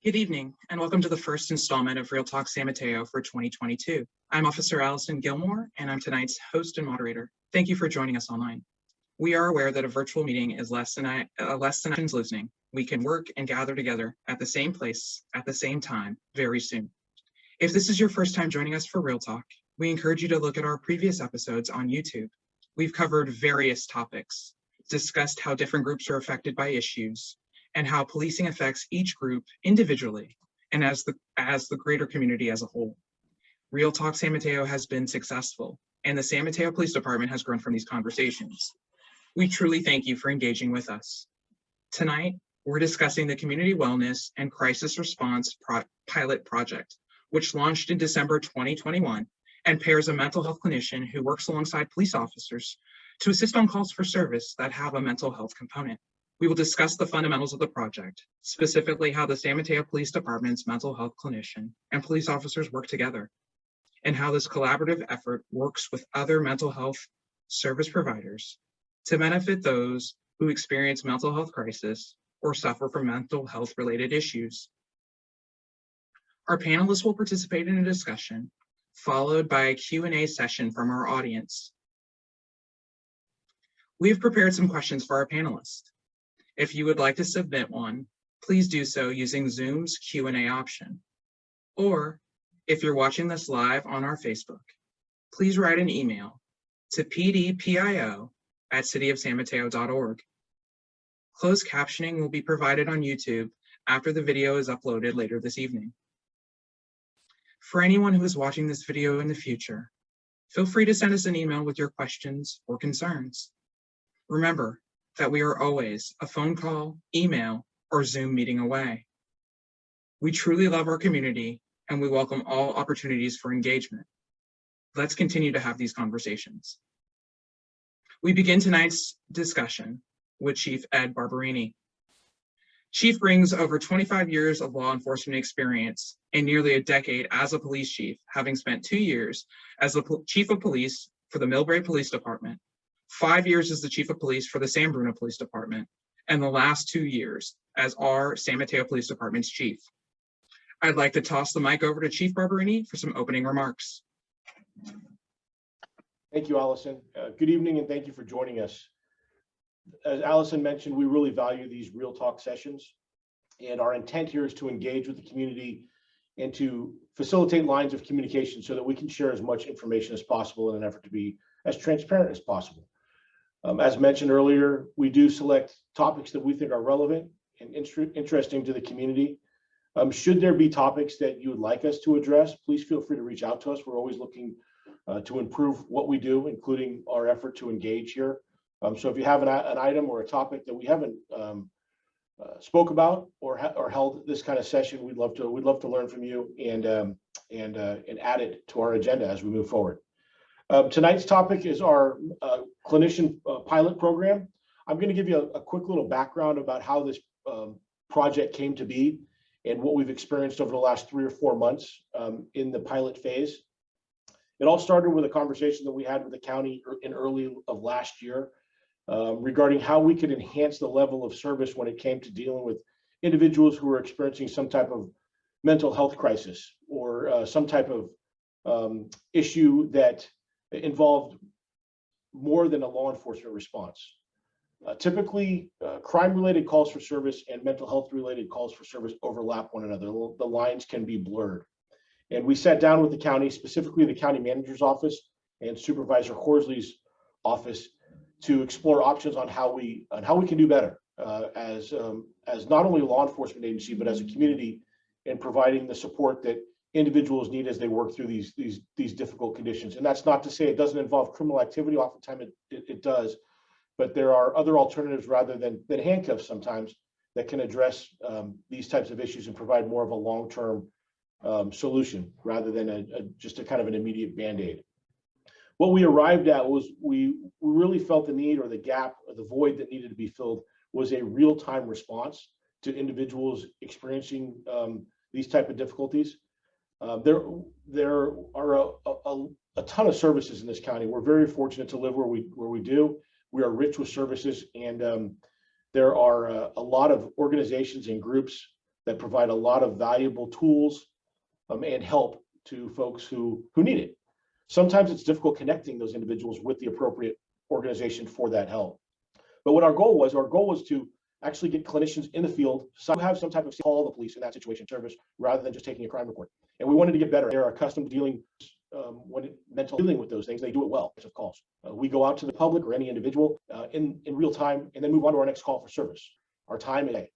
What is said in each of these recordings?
Good evening, and welcome to the first installment of Real Talk San Mateo for 2022. I'm Officer Allison Gilmore, and I'm tonight's host and moderator. Thank you for joining us online. We are aware that a virtual meeting is less than actions listening. We can work and gather together at the same place, at the same time, very soon. If this is your first time joining us for Real Talk, we encourage you to look at our previous episodes on YouTube. We've covered various topics, discussed how different groups are affected by issues, and how policing affects each group individually and as the greater community as a whole. Real Talk San Mateo has been successful, and the San Mateo Police Department has grown from these conversations. We truly thank you for engaging with us. Tonight, we're discussing the Community Wellness and Crisis Response Pilot Project, which launched in December 2021 and pairs a mental health clinician who works alongside police officers to assist on calls for service that have a mental health component. We will discuss the fundamentals of the project, specifically how the San Mateo Police Department's mental health clinician and police officers work together, and how this collaborative effort works with other mental health service providers to benefit those who experience mental health crisis or suffer from mental health related issues. Our panelists will participate in a discussion, followed by a Q&A session from our audience. We have prepared some questions for our panelists. If you would like to submit one, please do so using Zoom's Q&A option. Or if you're watching this live on our Facebook, please write an email to pdpio@cityofsanmateo.org. Closed captioning will be provided on YouTube after the video is uploaded later this evening. For anyone who is watching this video in the future, feel free to send us an email with your questions or concerns. Remember that we are always a phone call, email, or Zoom meeting away. We truly love our community and we welcome all opportunities for engagement. Let's continue to have these conversations. We begin tonight's discussion with Chief Ed Barbarini. Chief brings over 25 years of law enforcement experience and nearly a decade as a police chief, having spent 2 years as the Chief of Police for the Millbrae Police Department, 5 years as the Chief of Police for the San Bruno Police Department, and the last 2 years as our San Mateo Police Department's chief. I'd like to toss the mic over to Chief Barbarini for some opening remarks. Thank you, Allison. Good evening, and thank you for joining us. As Allison mentioned, we really value these Real Talk sessions, and our intent here is to engage with the community and to facilitate lines of communication so that we can share as much information as possible in an effort to be as transparent as possible. As mentioned earlier, we do select topics that we think are relevant and interesting to the community. Should there be topics that you would like us to address, please feel free to reach out to us. We're always looking to improve what we do, including our effort to engage here. So if you have an item or a topic that we haven't spoke about or held this kind of session, we'd love to learn from you and add it to our agenda as we move forward. Tonight's topic is our clinician pilot program. I'm going to give you a quick little background about how this project came to be and what we've experienced over the last 3 or 4 months in the pilot phase. It all started with a conversation that we had with the county in early of last year regarding how we could enhance the level of service when it came to dealing with individuals who were experiencing some type of mental health crisis or some type of issue that involved more than a law enforcement response. Typically, crime-related calls for service and mental health-related calls for service overlap one another. The lines can be blurred. And we sat down with the county, specifically the county manager's office and Supervisor Horsley's office, to explore options on how we can do better as not only a law enforcement agency, but as a community in providing the support that individuals need as they work through these difficult conditions. And that's not to say it doesn't involve criminal activity. Oftentimes it does, but there are other alternatives rather than handcuffs sometimes that can address these types of issues and provide more of a long-term solution rather than just a kind of an immediate Band-Aid. What we arrived at was we really felt the need or the gap or the void that needed to be filled was a real-time response to individuals experiencing these type of difficulties. There are a ton of services in this county. We're very fortunate to live where we do. We are rich with services, and there are a lot of organizations and groups that provide a lot of valuable tools and help to folks who need it. Sometimes it's difficult connecting those individuals with the appropriate organization for that help. But what our goal was to actually get clinicians in the field who have some type of call the police in that situation service rather than just taking a crime report. And we wanted to get better. They're accustomed to dealing with those things. They do it well. Of calls. We go out to the public or any individual in real time and then move on to our next call for service. Our time is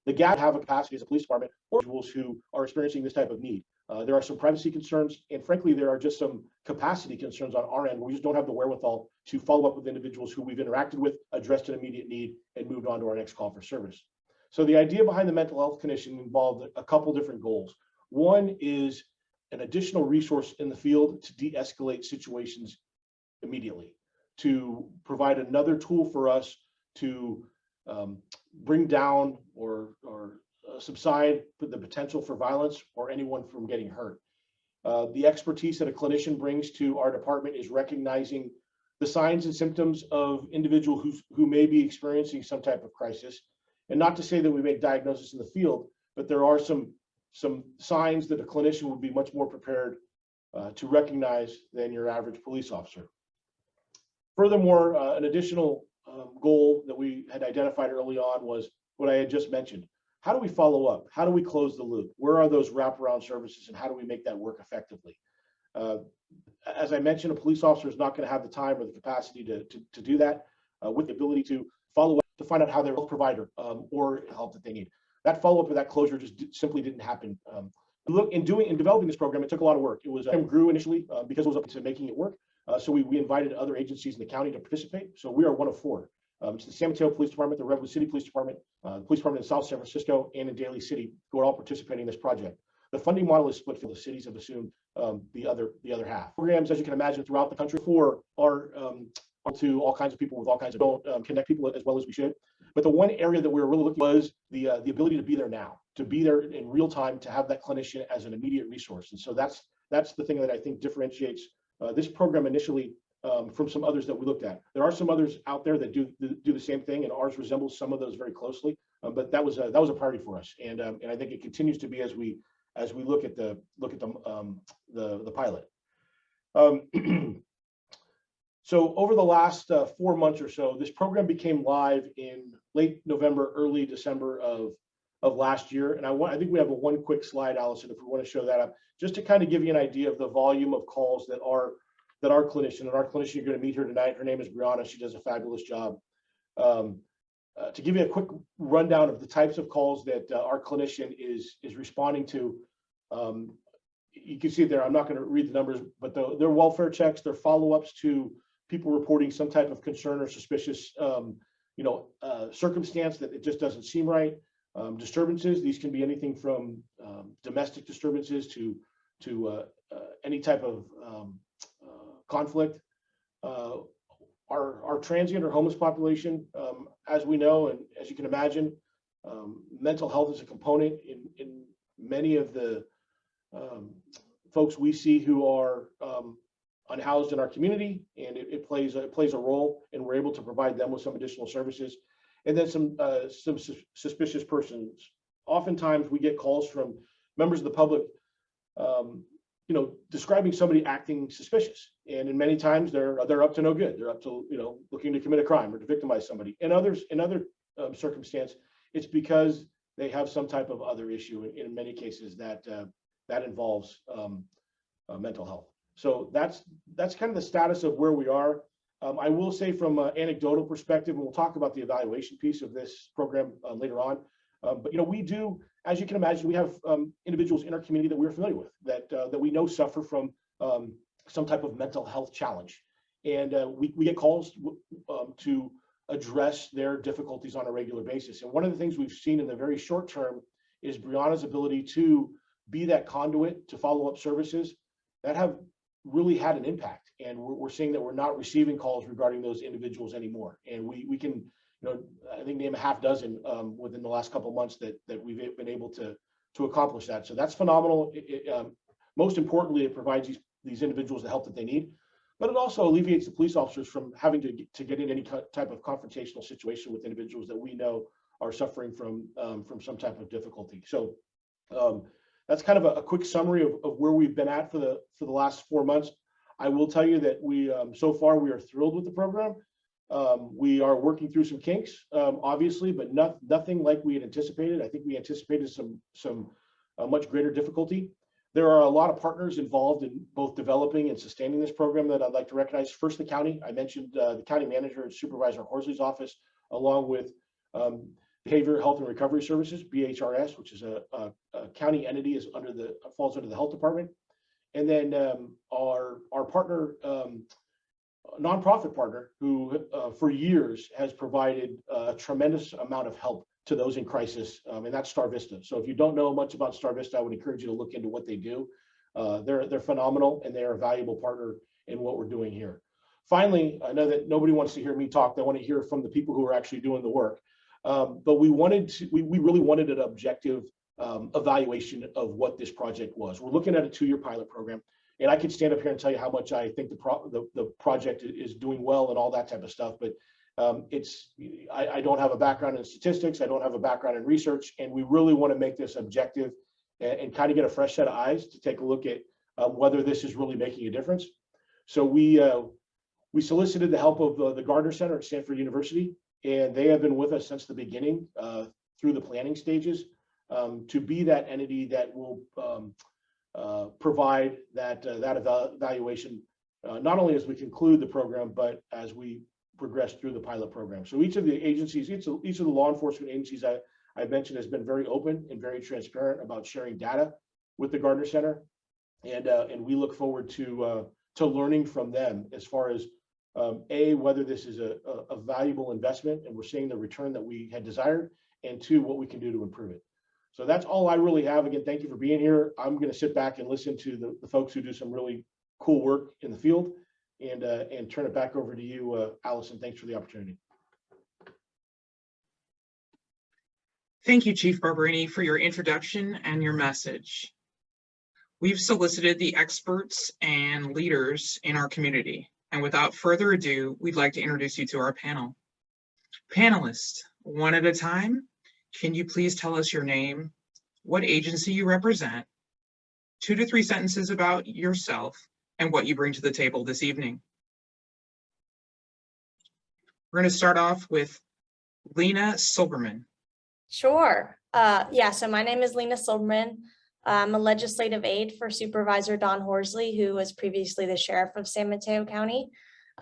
the gap have a capacity as a police department or individuals who are experiencing this type of need. There are some privacy concerns, and frankly, there are just some capacity concerns on our end where we just don't have the wherewithal to follow up with individuals who we've interacted with, addressed an immediate need, and moved on to our next call for service. So the idea behind the mental health clinician involved a couple different goals. One is an additional resource in the field to de-escalate situations immediately, to provide another tool for us to bring down or subside the potential for violence or anyone from getting hurt. The expertise that a clinician brings to our department is recognizing the signs and symptoms of individuals who may be experiencing some type of crisis. And not to say that we make diagnosis in the field, but there are some signs that a clinician would be much more prepared to recognize than your average police officer. Furthermore, an additional goal that we had identified early on was what I had just mentioned. How do we follow up? How do we close the loop? Where are those wraparound services and how do we make that work effectively? As I mentioned, a police officer is not going to have the time or the capacity to do that with the ability to follow up to find out how their health provider or help that they need. That follow-up or that closure just simply didn't happen. In developing this program, it took a lot of work. It grew initially because it was up to making it work. So we invited other agencies in the county to participate. So we are one of four. It's the San Mateo Police Department, the Redwood City Police Department, the Police Department in South San Francisco, and in Daly City, who are all participating in this project. The funding model is split for the cities have assumed the other half. Programs, as you can imagine, throughout the country are to all kinds of people with all kinds of don't connect people as well as we should. But the one area that we were really looking at was the ability to be there now, to be there in real time, to have that clinician as an immediate resource. And so that's the thing that I think differentiates this program initially from some others that we looked at. There are some others out there that do the same thing, and ours resembles some of those very closely. But that was a priority for us, and I think it continues to be as we look at the pilot. So over the last 4 months or so, this program became live in late November, early December of last year. And I think we have one quick slide, Allison, if we want to show that up, just to kind of give you an idea of the volume of calls that our clinician you're going to meet her tonight. Her name is Brianna. She does a fabulous job. To give you a quick rundown of the types of calls that our clinician is responding to, you can see it there. I'm not going to read the numbers, but their welfare checks, their follow-ups to people reporting some type of concern or suspicious, circumstance that it just doesn't seem right. Disturbances. These can be anything from domestic disturbances to any type of conflict. Our transient or homeless population, as we know, and as you can imagine, mental health is a component in many of the folks we see who are unhoused in our community, and it plays a role, and we're able to provide them with some additional services. And then some suspicious persons. Oftentimes we get calls from members of the public, describing somebody acting suspicious, and in many times they're up to no good. They're up to looking to commit a crime or to victimize somebody. And in other circumstance, it's because they have some type of other issue. In many cases, that involves mental health. So that's kind of the status of where we are. I will say from an anecdotal perspective, and we'll talk about the evaluation piece of this program later on. But we do, as you can imagine, we have individuals in our community that we're familiar with that we know suffer from some type of mental health challenge, and we get calls to address their difficulties on a regular basis. And one of the things we've seen in the very short term is Brianna's ability to be that conduit to follow up services that have really had an impact. And we're seeing that we're not receiving calls regarding those individuals anymore. And we can, I think name a half dozen within the last couple of months that we've been able to accomplish that. So that's phenomenal. Most importantly, it provides these individuals the help that they need, but it also alleviates the police officers from having to get in any type of confrontational situation with individuals that we know are suffering from some type of difficulty. So that's kind of a quick summary of where we've been at for the last 4 months. I will tell you that we so far we are thrilled with the program. We are working through some kinks, obviously, but nothing like we had anticipated. I think we anticipated some much greater difficulty. There are a lot of partners involved in both developing and sustaining this program that I'd like to recognize. First, the county. I mentioned the county manager and Supervisor Horsley's office, along with Behavioral Health and Recovery Services, BHRS, which is a county entity, falls under the health department. And then our partner, nonprofit partner, who for years has provided a tremendous amount of help to those in crisis, and that's Star Vista. So if you don't know much about Star Vista, I would encourage you to look into what they do. They're phenomenal, and they're a valuable partner in what we're doing here. Finally, I know that nobody wants to hear me talk. They want to hear from the people who are actually doing the work. But we really wanted an objective evaluation of what this project was. We're looking at a 2-year pilot program, and I could stand up here and tell you how much I think the project is doing well and all that type of stuff. But I don't have a background in statistics. I don't have a background in research, and we really want to make this objective and kind of get a fresh set of eyes to take a look at whether this is really making a difference. So we solicited the help of the Gardner Center at Stanford University, and they have been with us since the beginning through the planning stages to be that entity that will provide that evaluation, not only as we conclude the program, but as we progress through the pilot program. So each of the agencies, each of the law enforcement agencies I mentioned has been very open and very transparent about sharing data with the Gardner Center, and we look forward to learning from them as far as whether this is a valuable investment and we're seeing the return that we had desired, and 2, what we can do to improve it. So that's all I really have. Again, thank you for being here. I'm going to sit back and listen to the folks who do some really cool work in the field, and turn it back over to you, Allison. Thanks for the opportunity. Thank you, Chief Barbarini, for your introduction and your message. We've solicited the experts and leaders in our community, and without further ado, we'd like to introduce you to our panel. Panelists, one at a time, can you please tell us your name, what agency you represent, 2 to 3 sentences about yourself, and what you bring to the table this evening? We're going to start off with Lena Silberman. Sure. So my name is Lena Silberman. I'm a legislative aide for Supervisor Don Horsley, who was previously the sheriff of San Mateo County,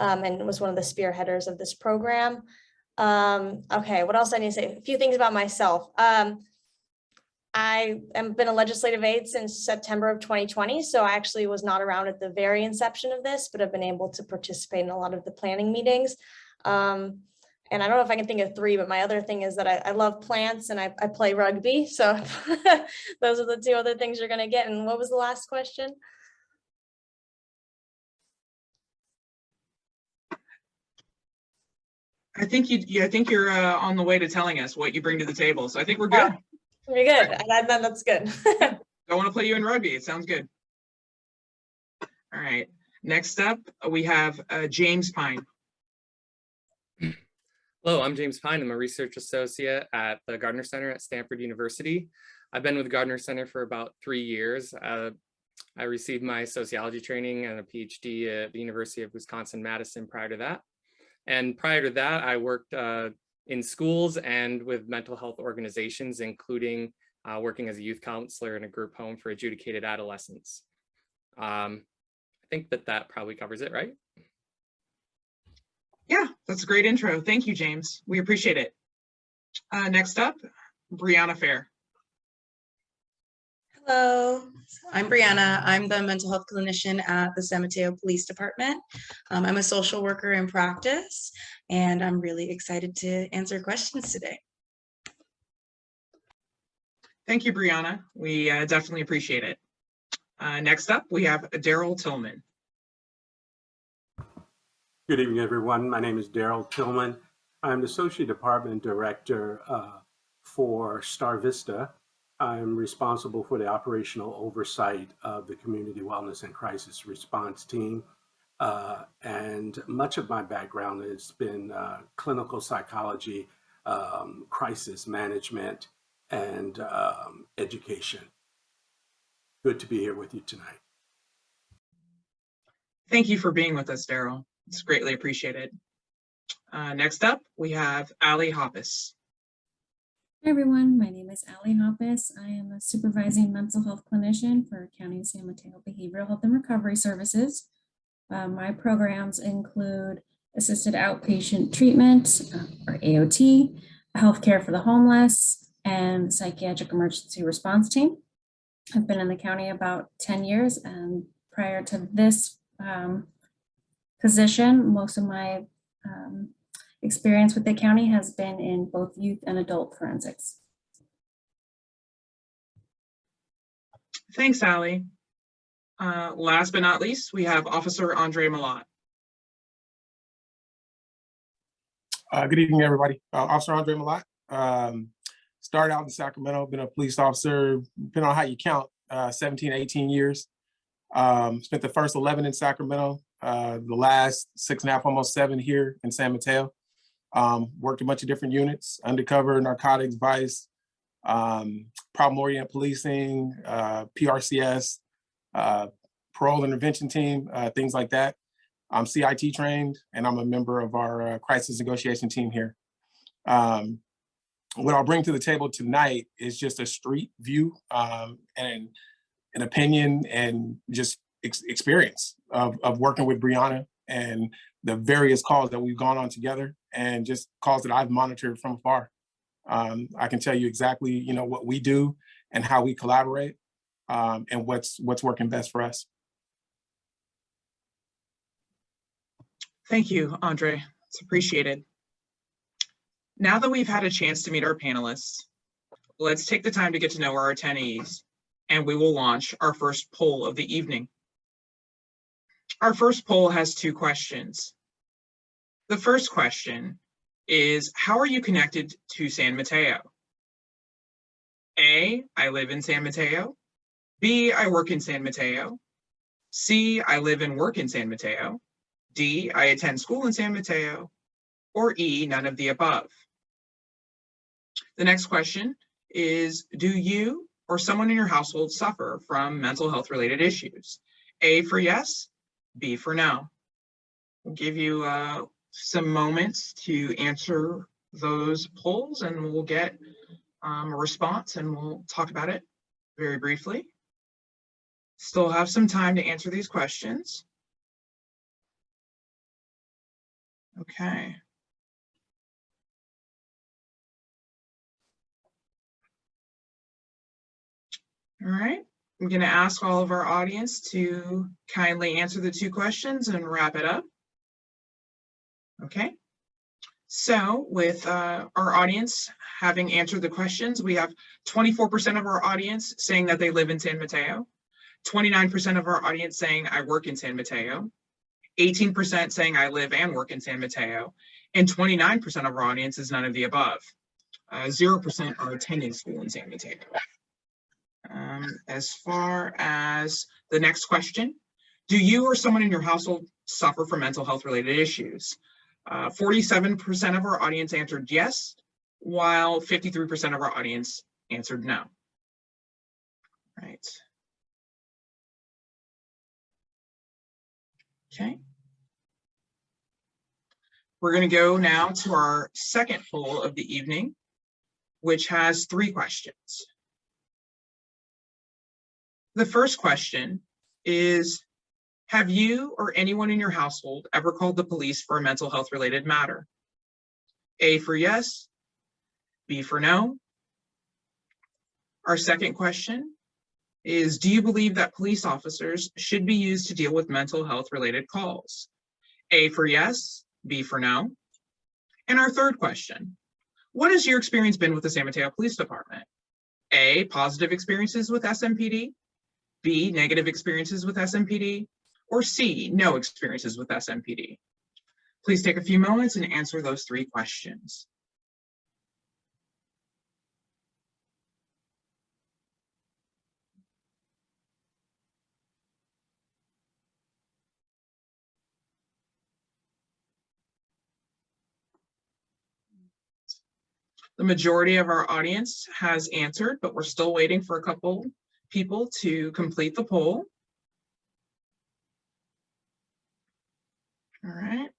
and was one of the spearheaders of this program. Okay, what else I need to say? A few things about myself. I have been a legislative aide since September of 2020, so I actually was not around at the very inception of this, but I've been able to participate in a lot of the planning meetings. And I don't know if I can think of 3, but my other thing is that I love plants and I play rugby. So those are the 2 other things you're going to get. And what was the last question? I think you're on the way to telling us what you bring to the table. So I think we're good. We're good. That's good. Don't want to play you in rugby. It sounds good. All right. Next up, we have James Pine. Hello, I'm James Pine. I'm a research associate at the Gardner Center at Stanford University. I've been with the Gardner Center for about 3 years. I received my sociology training and a PhD at the University of Wisconsin-Madison prior to that. And prior to that, I worked in schools and with mental health organizations, including working as a youth counselor in a group home for adjudicated adolescents. I think that probably covers it, right? Yeah, that's a great intro. Thank you, James. We appreciate it. Next up, Brianna Fair. Hello, I'm Brianna. I'm the mental health clinician at the San Mateo Police Department. I'm a social worker in practice, and I'm really excited to answer questions today. Thank you, Brianna. We definitely appreciate it. Next up, we have Daryl Tillman. Good evening, everyone. My name is Daryl Tillman. I'm the Associate Department Director for Star Vista. I'm responsible for the operational oversight of the Community Wellness and Crisis Response Team. And much of my background has been clinical psychology, crisis management, and education. Good to be here with you tonight. Thank you for being with us, Daryl. It's greatly appreciated. Next up, we have Ali Hoppus. Hi everyone, my name is Ali Hoppus. I am a supervising mental health clinician for County of San Mateo Behavioral Health and Recovery Services. My programs include assisted outpatient treatment, or AOT, healthcare for the homeless, and psychiatric emergency response team. I've been in the county about 10 years, and prior to this position, most of my experience with the county has been in both youth and adult forensics. Thanks, Ali. Last but not least, we have Officer Andre Malott. Good evening, everybody. Officer Andre Malott. Started out in Sacramento, been a police officer, depending on how you count, 17, 18 years. Spent the first 11 in Sacramento, the last 6.5, almost 7 here in San Mateo. Worked a bunch of different units, undercover, narcotics, vice, problem-oriented policing, PRCS, parole intervention team, things like that. I'm CIT trained, and I'm a member of our crisis negotiation team here. What I'll bring to the table tonight is just a street view and an opinion and just experience of working with Brianna and the various calls that we've gone on together, and just calls that I've monitored from afar. I can tell you exactly, what we do and how we collaborate, and what's working best for us. Thank you, Andre. It's appreciated. Now that we've had a chance to meet our panelists, let's take the time to get to know our attendees, and we will launch our first poll of the evening. Our first poll has 2 questions. The first question is, how are you connected to San Mateo? A, I live in San Mateo. B, I work in San Mateo. C, I live and work in San Mateo. D, I attend school in San Mateo. Or E, none of the above. The next question is, do you or someone in your household suffer from mental health related issues? A for yes, B for no. We'll give you some moments to answer those polls, and we'll get a response, and we'll talk about it very briefly. Still have some time to answer these questions. Okay. All right. I'm going to ask all of our audience to kindly answer the 2 questions and wrap it up. Okay. So with our audience having answered the questions, we have 24% of our audience saying that they live in San Mateo, 29% of our audience saying I work in San Mateo, 18% saying I live and work in San Mateo, and 29% of our audience is none of the above. 0% are attending school in San Mateo. As far as the next question, do you or someone in your household suffer from mental health related issues? 47% of our audience answered yes, while 53% of our audience answered no. Right. Okay. We're going to go now to our second poll of the evening, which has 3 questions. The first question is, have you or anyone in your household ever called the police for a mental health related matter? A for yes, B for no. Our second question is, do you believe that police officers should be used to deal with mental health related calls? A for yes, B for no. And our third question, what has your experience been with the San Mateo Police Department? A, positive experiences with SMPD, B, negative experiences with SMPD, or C, no experiences with SMPD? Please take a few moments and answer those 3 questions. The majority of our audience has answered, but we're still waiting for a couple people to complete the poll. All right.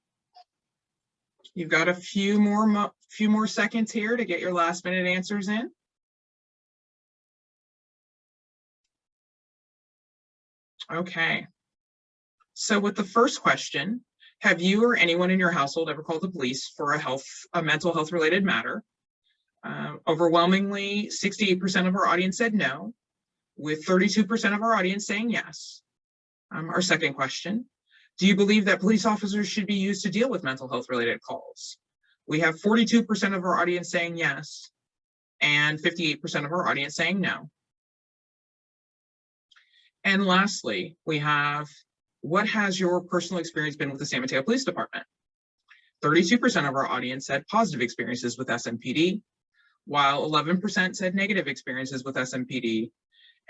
You've got a few more seconds here to get your last minute answers in. Okay. So with the first question, have you or anyone in your household ever called the police for a mental health related matter? Overwhelmingly, 68% of our audience said no, with 32% of our audience saying yes. Our second question, do you believe that police officers should be used to deal with mental health related calls? We have 42% of our audience saying yes, and 58% of our audience saying no. And lastly, we have, what has your personal experience been with the San Mateo Police Department? 32% of our audience said positive experiences with SMPD, while 11% said negative experiences with SMPD,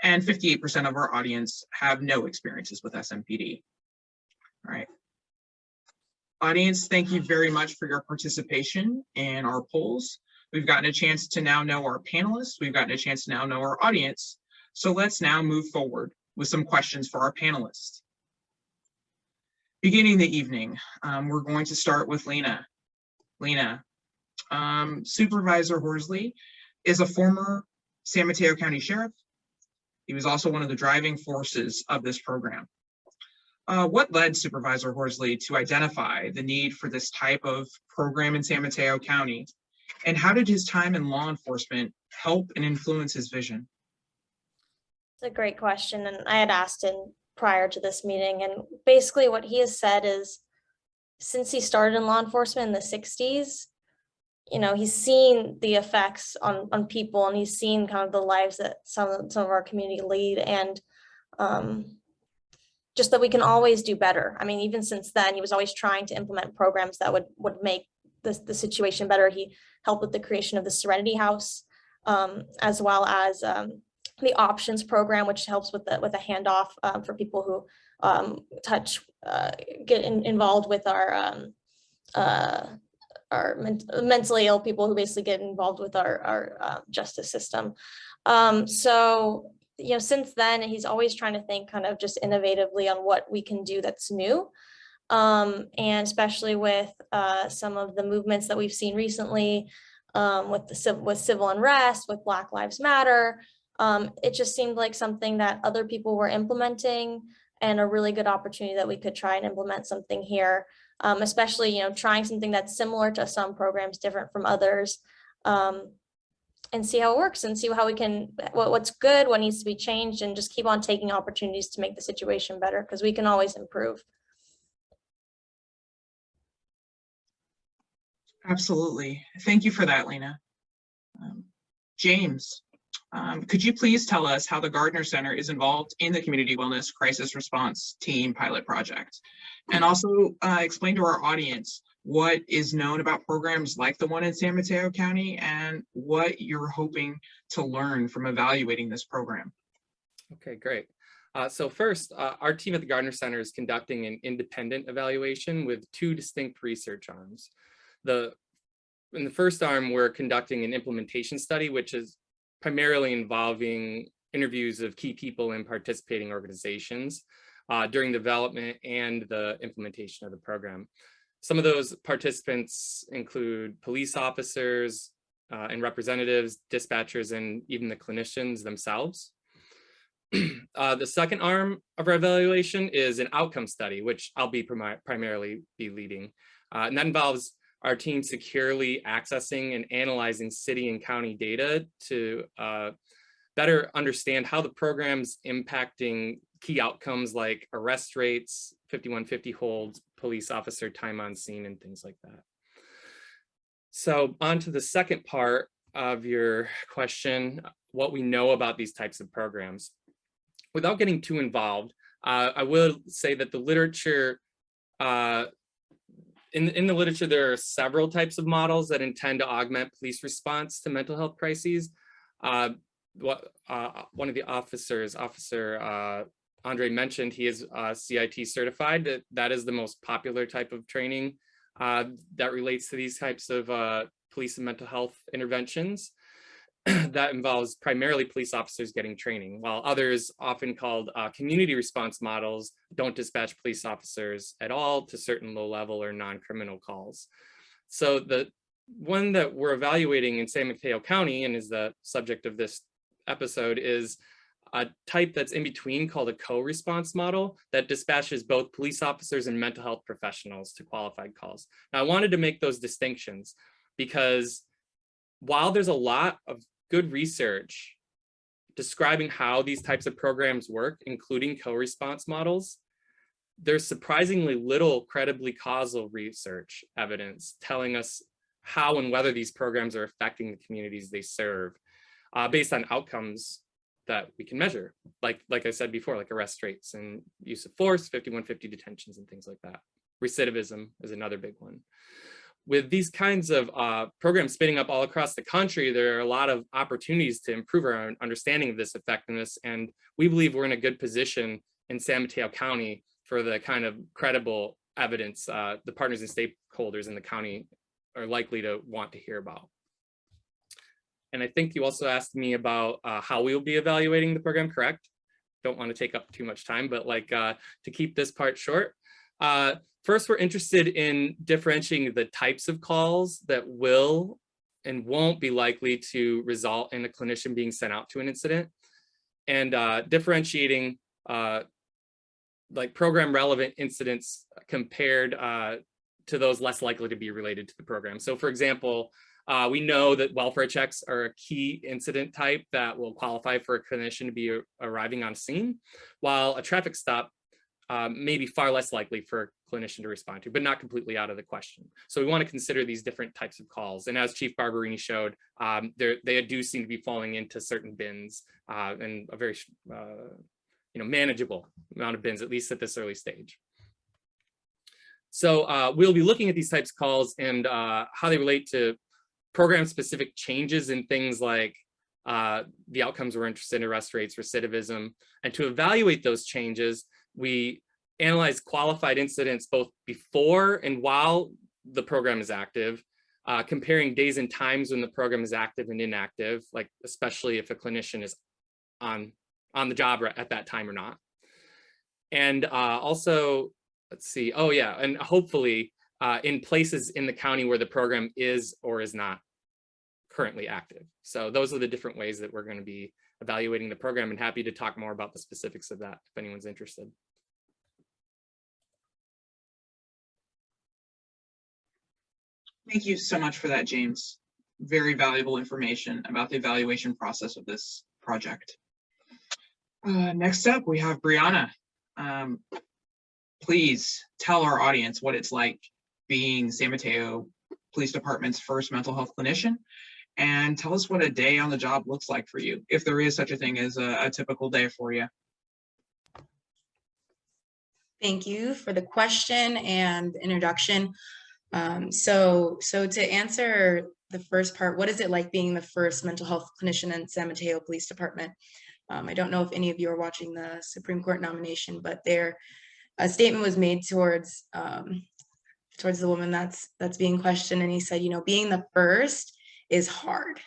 and 58% of our audience have no experiences with SMPD. All right. Audience, thank you very much for your participation in our polls. We've gotten a chance to now know our panelists. We've gotten a chance to now know our audience. So let's now move forward with some questions for our panelists. Beginning the evening, we're going to start with Lena. Lena, Supervisor Horsley is a former San Mateo County Sheriff. He was also one of the driving forces of this program. What led Supervisor Horsley to identify the need for this type of program in San Mateo County? And how did his time in law enforcement help and influence his vision? It's a great question. And I had asked him prior to this meeting, and basically what he has said is, since he started in law enforcement in the 60s, he's seen the effects on people, and he's seen kind of the lives that some of our community lead, and just that we can always do better. I mean, even since then, he was always trying to implement programs that would make the situation better. He helped with the creation of the Serenity House, as well as the Options program, which helps with a handoff for people who get involved with our mentally ill people who basically get involved with our justice system. So, since then, he's always trying to think kind of just innovatively on what we can do that's new. And especially with some of the movements that we've seen recently, with civil unrest, with Black Lives Matter, it just seemed like something that other people were implementing, and a really good opportunity that we could try and implement something here, especially, trying something that's similar to some programs, different from others, and see how it works, and see how we can, what's good, what needs to be changed, and just keep on taking opportunities to make the situation better, because we can always improve. Absolutely. Thank you for that, Lena. James, could you please tell us how the Gardner Center is involved in the Community Wellness Crisis Response Team pilot project? And also explain to our audience what is known about programs like the one in San Mateo County, and what you're hoping to learn from evaluating this program. Okay, great. So first, our team at the Gardner Center is conducting an independent evaluation with two distinct research arms. In the first arm, we're conducting an implementation study, which is primarily involving interviews of key people in participating organizations during development and the implementation of the program. Some of those participants include police officers and representatives, dispatchers, and even the clinicians themselves. The second arm of our evaluation is an outcome study, which I'll be primarily leading. And that involves our team securely accessing and analyzing city and county data to better understand how the program's impacting key outcomes like arrest rates, 5150 holds, police officer time on scene, and things like that. So on to the second part of your question, what we know about these types of programs. Without getting too involved, I will say that the literature, in the literature, there are several types of models that intend to augment police response to mental health crises. One of the officers, Officer Andre mentioned, he is CIT certified. That is the most popular type of training that relates to these types of police and mental health interventions. That involves primarily police officers getting training, while others, often called community response models, don't dispatch police officers at all to certain low-level or non-criminal calls. So the one that we're evaluating in San Mateo County, and is the subject of this episode, is a type that's in between called a co-response model that dispatches both police officers and mental health professionals to qualified calls. Now, I wanted to make those distinctions because while there's a lot of good research describing how these types of programs work, including co-response models, there's surprisingly little credibly causal research evidence telling us how and whether these programs are affecting the communities they serve based on outcomes that we can measure. Like I said before, like arrest rates and use of force, 5150 detentions and things like that. Recidivism is another big one. With these kinds of programs spinning up all across the country, there are a lot of opportunities to improve our understanding of this effectiveness. And we believe we're in a good position in San Mateo County for the kind of credible evidence the partners and stakeholders in the county are likely to want to hear about. And I think you also asked me about how we will be evaluating the program, correct? Don't want to take up too much time, but to keep this part short. First, we're interested in differentiating the types of calls that will and won't be likely to result in a clinician being sent out to an incident, and differentiating program relevant incidents compared to those less likely to be related to the program. So for example, we know that welfare checks are a key incident type that will qualify for a clinician to be arriving on scene, while a traffic stop may be far less likely for a clinician to respond to, but not completely out of the question. So we want to consider these different types of calls. And as Chief Barbarini showed, they do seem to be falling into certain bins and a very manageable amount of bins, at least at this early stage. So we'll be looking at these types of calls and how they relate to program-specific changes in things like the outcomes we're interested in, arrest rates, recidivism. And to evaluate those changes, we analyze qualified incidents both before and while the program is active, comparing days and times when the program is active and inactive, like especially if a clinician is on the job at that time or not. And also, let's see, oh yeah, and hopefully in places in the county where the program is or is not currently active. So those are the different ways that we're going to be evaluating the program, and happy to talk more about the specifics of that if anyone's interested. Thank you so much for that, James. Very valuable information about the evaluation process of this project. Next up, we have Brianna. Please tell our audience what it's like being San Mateo Police Department's first mental health clinician, and tell us what a day on the job looks like for you, if there is such a thing as a typical day for you. Thank you for the question and introduction. So to answer the first part, what is it like being the first mental health clinician in San Mateo Police Department? I don't know if any of you are watching the Supreme Court nomination, but a statement was made towards the woman that's being questioned, and he said, being the first is hard.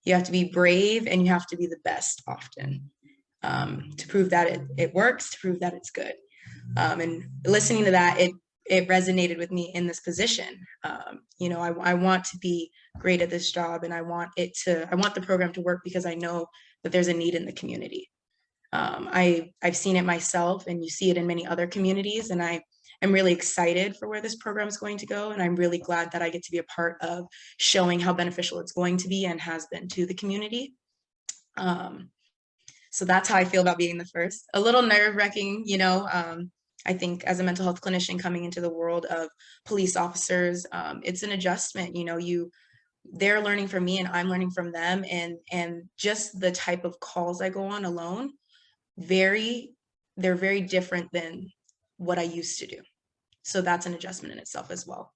You have to be brave and you have to be the best often to prove that it works, to prove that it's good. And listening to that, it resonated with me in this position. I want to be great at this job, and I want the program to work because I know that there's a need in the community. I've seen it myself, and you see it in many other communities, and I'm really excited for where this program is going to go, and I'm really glad that I get to be a part of showing how beneficial it's going to be and has been to the community. So that's how I feel about being the first. A little nerve-wracking, I think as a mental health clinician coming into the world of police officers, it's an adjustment. They're learning from me and I'm learning from them, and just the type of calls I go on alone, they're very different than what I used to do. So that's an adjustment in itself as well.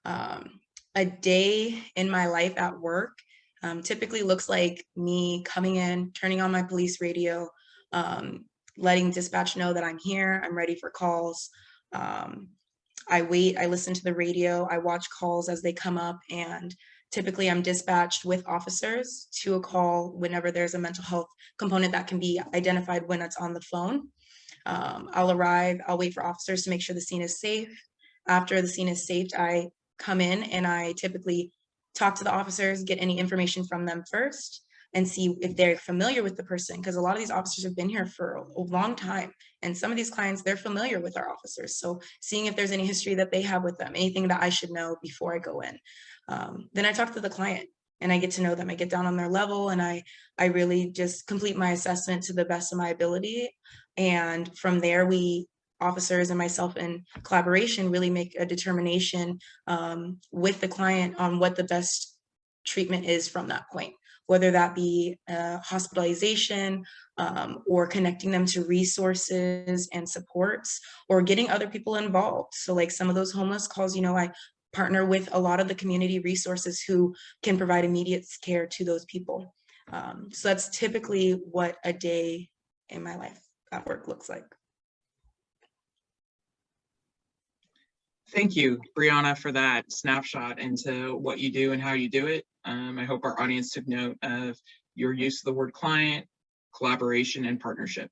A day in my life at work typically looks like me coming in, turning on my police radio, letting dispatch know that I'm here, I'm ready for calls. I wait, I listen to the radio, I watch calls as they come up, and typically I'm dispatched with officers to a call whenever there's a mental health component that can be identified when it's on the phone. I'll arrive, I'll wait for officers to make sure the scene is safe. After the scene is safe, I come in and I typically talk to the officers, get any information from them first, and see if they're familiar with the person, because a lot of these officers have been here for a long time, and some of these clients, they're familiar with our officers. So seeing if there's any history that they have with them, anything that I should know before I go in. Then I talk to the client and I get to know them. I get down on their level and I really just complete my assessment to the best of my ability. And from there, we officers and myself in collaboration really make a determination with the client on what the best treatment is from that point, whether that be hospitalization or connecting them to resources and supports or getting other people involved. So like some of those homeless calls, I partner with a lot of the community resources who can provide immediate care to those people. So that's typically what a day in my life at work looks like. Thank you, Brianna, for that snapshot into what you do and how you do it. I hope our audience took note of your use of the word client, collaboration, and partnership.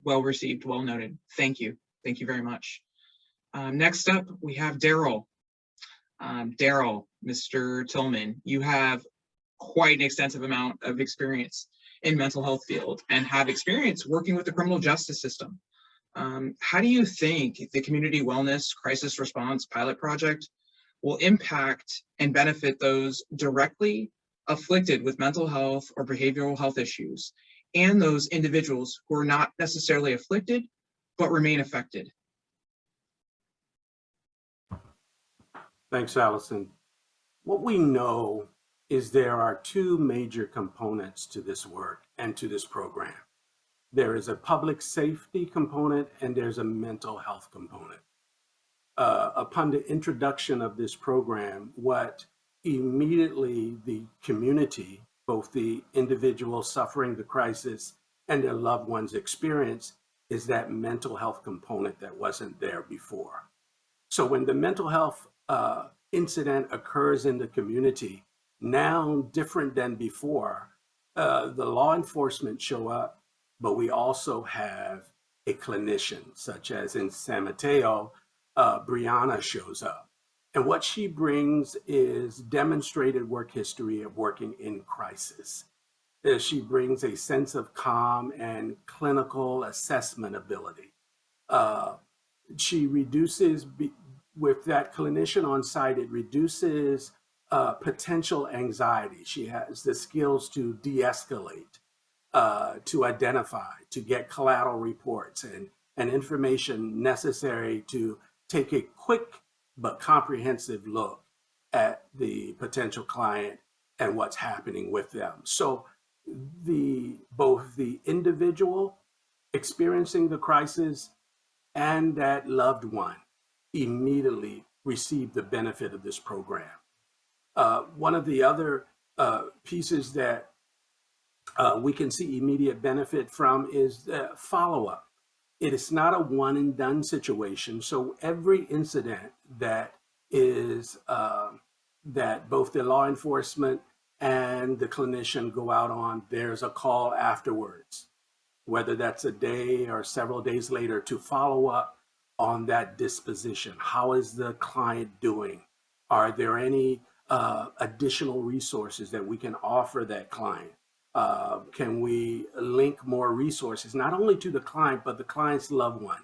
Well received, well noted. Thank you. Thank you very much. Next up, we have Daryl. Daryl, Mr. Tillman, you have quite an extensive amount of experience in mental health field and have experience working with the criminal justice system. How do you think the Community Wellness Crisis Response Pilot Project will impact and benefit those directly afflicted with mental health or behavioral health issues and those individuals who are not necessarily afflicted but remain affected? Thanks, Allison. What we know is there are two major components to this work and to this program. There is a public safety component and there's a mental health component. Upon the introduction of this program, what immediately the community, both the individuals suffering the crisis and their loved ones experience, is that mental health component that wasn't there before. So when the mental health incident occurs in the community, now different than before, the law enforcement show up, but we also have a clinician, such as in San Mateo, Brianna shows up. And what she brings is demonstrated work history of working in crisis. She brings a sense of calm and clinical assessment ability. She reduces, with that clinician on site, it reduces potential anxiety. She has the skills to de-escalate, to identify, to get collateral reports and information necessary to take a quick but comprehensive look at the potential client and what's happening with them. So both the individual experiencing the crisis and that loved one immediately receive the benefit of this program. One of the other pieces that we can see immediate benefit from is follow-up. It is not a one and done situation. So every incident that is that both the law enforcement and the clinician go out on, there's a call afterwards, whether that's a day or several days later, to follow up on that disposition. How is the client doing? Are there any additional resources that we can offer that client? Can we link more resources, not only to the client, but the client's loved one,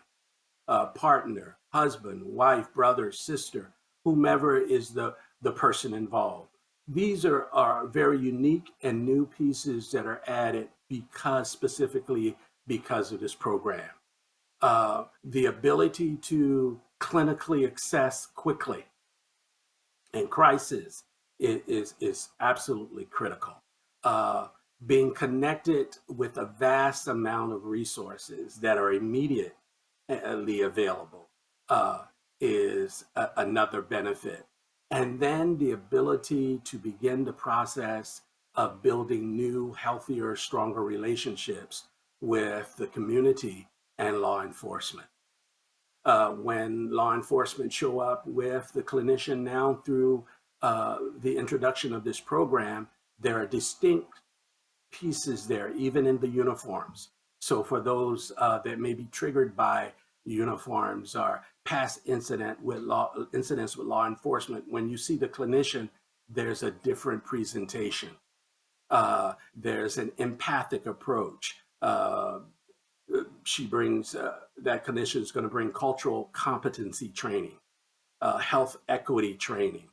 partner, husband, wife, brother, sister, whomever is the person involved. These are very unique and new pieces that are added specifically because of this program. The ability to clinically assess quickly in crisis is absolutely critical. Being connected with a vast amount of resources that are immediately available is another benefit. And then the ability to begin the process of building new, healthier, stronger relationships with the community and law enforcement. When law enforcement show up with the clinician now through the introduction of this program, there are distinct pieces there, even in the uniforms. So for those that may be triggered by uniforms or past incidents with law enforcement, when you see the clinician, there's a different presentation. There's an empathic approach. She brings, that clinician is going to bring cultural competency training, health equity training,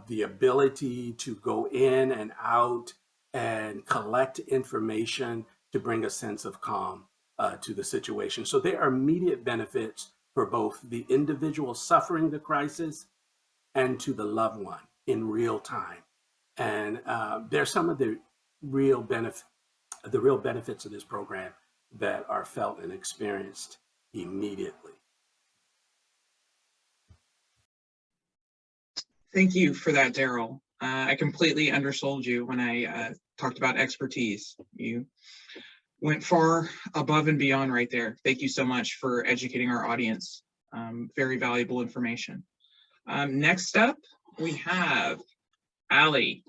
the ability to go in and out and collect information to bring a sense of calm to the situation. So there are immediate benefits for both the individual suffering the crisis and to the loved one in real time. And there's some of the real benefits of this program that are felt and experienced immediately. Thank you for that, Daryl. I completely undersold you when I talked about expertise. You went far above and beyond right there. Thank you so much for educating our audience. Very valuable information. Next up, we have Allie.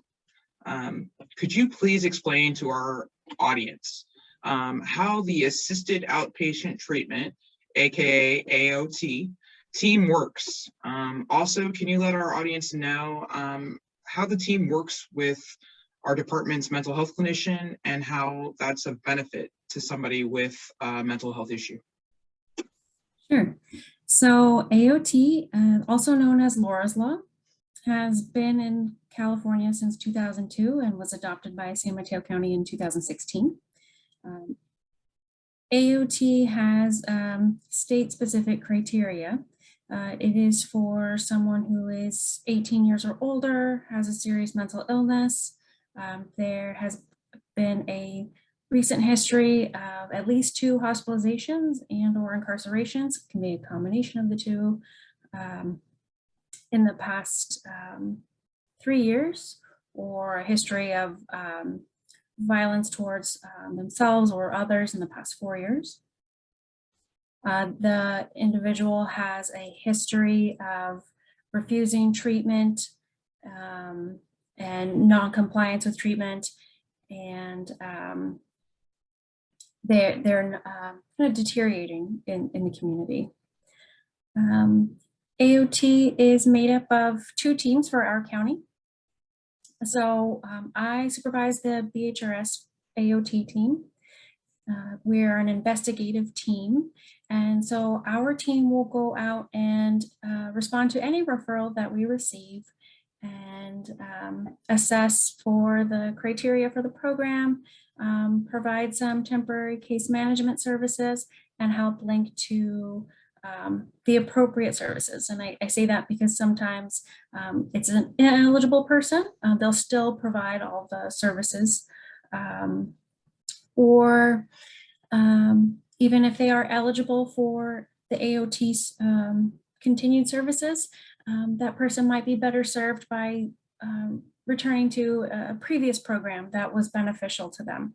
Could you please explain to our audience how the assisted outpatient treatment, aka AOT, team works? Also, can you let our audience know how the team works with our department's mental health clinician and how that's a benefit to somebody with a mental health issue? Sure. So AOT, also known as Laura's Law, has been in California since 2002 and was adopted by San Mateo County in 2016. AOT has state-specific criteria. It is for someone who is 18 years or older, has a serious mental illness. There has been a recent history of at least 2 hospitalizations and or incarcerations, it can be a combination of the two, in the past 3 years, or a history of violence towards themselves or others in the past 4 years. The individual has a history of refusing treatment and non-compliance with treatment, and they're kind of deteriorating in the community. AOT is made up of 2 teams for our county. So I supervise the BHRS AOT team. We're an investigative team, and so our team will go out and respond to any referral that we receive and assess for the criteria for the program, provide some temporary case management services, and help link to the appropriate services. And I say that because sometimes it's an ineligible person, they'll still provide all the services. Or even if they are eligible for the AOT's continued services, that person might be better served by returning to a previous program that was beneficial to them.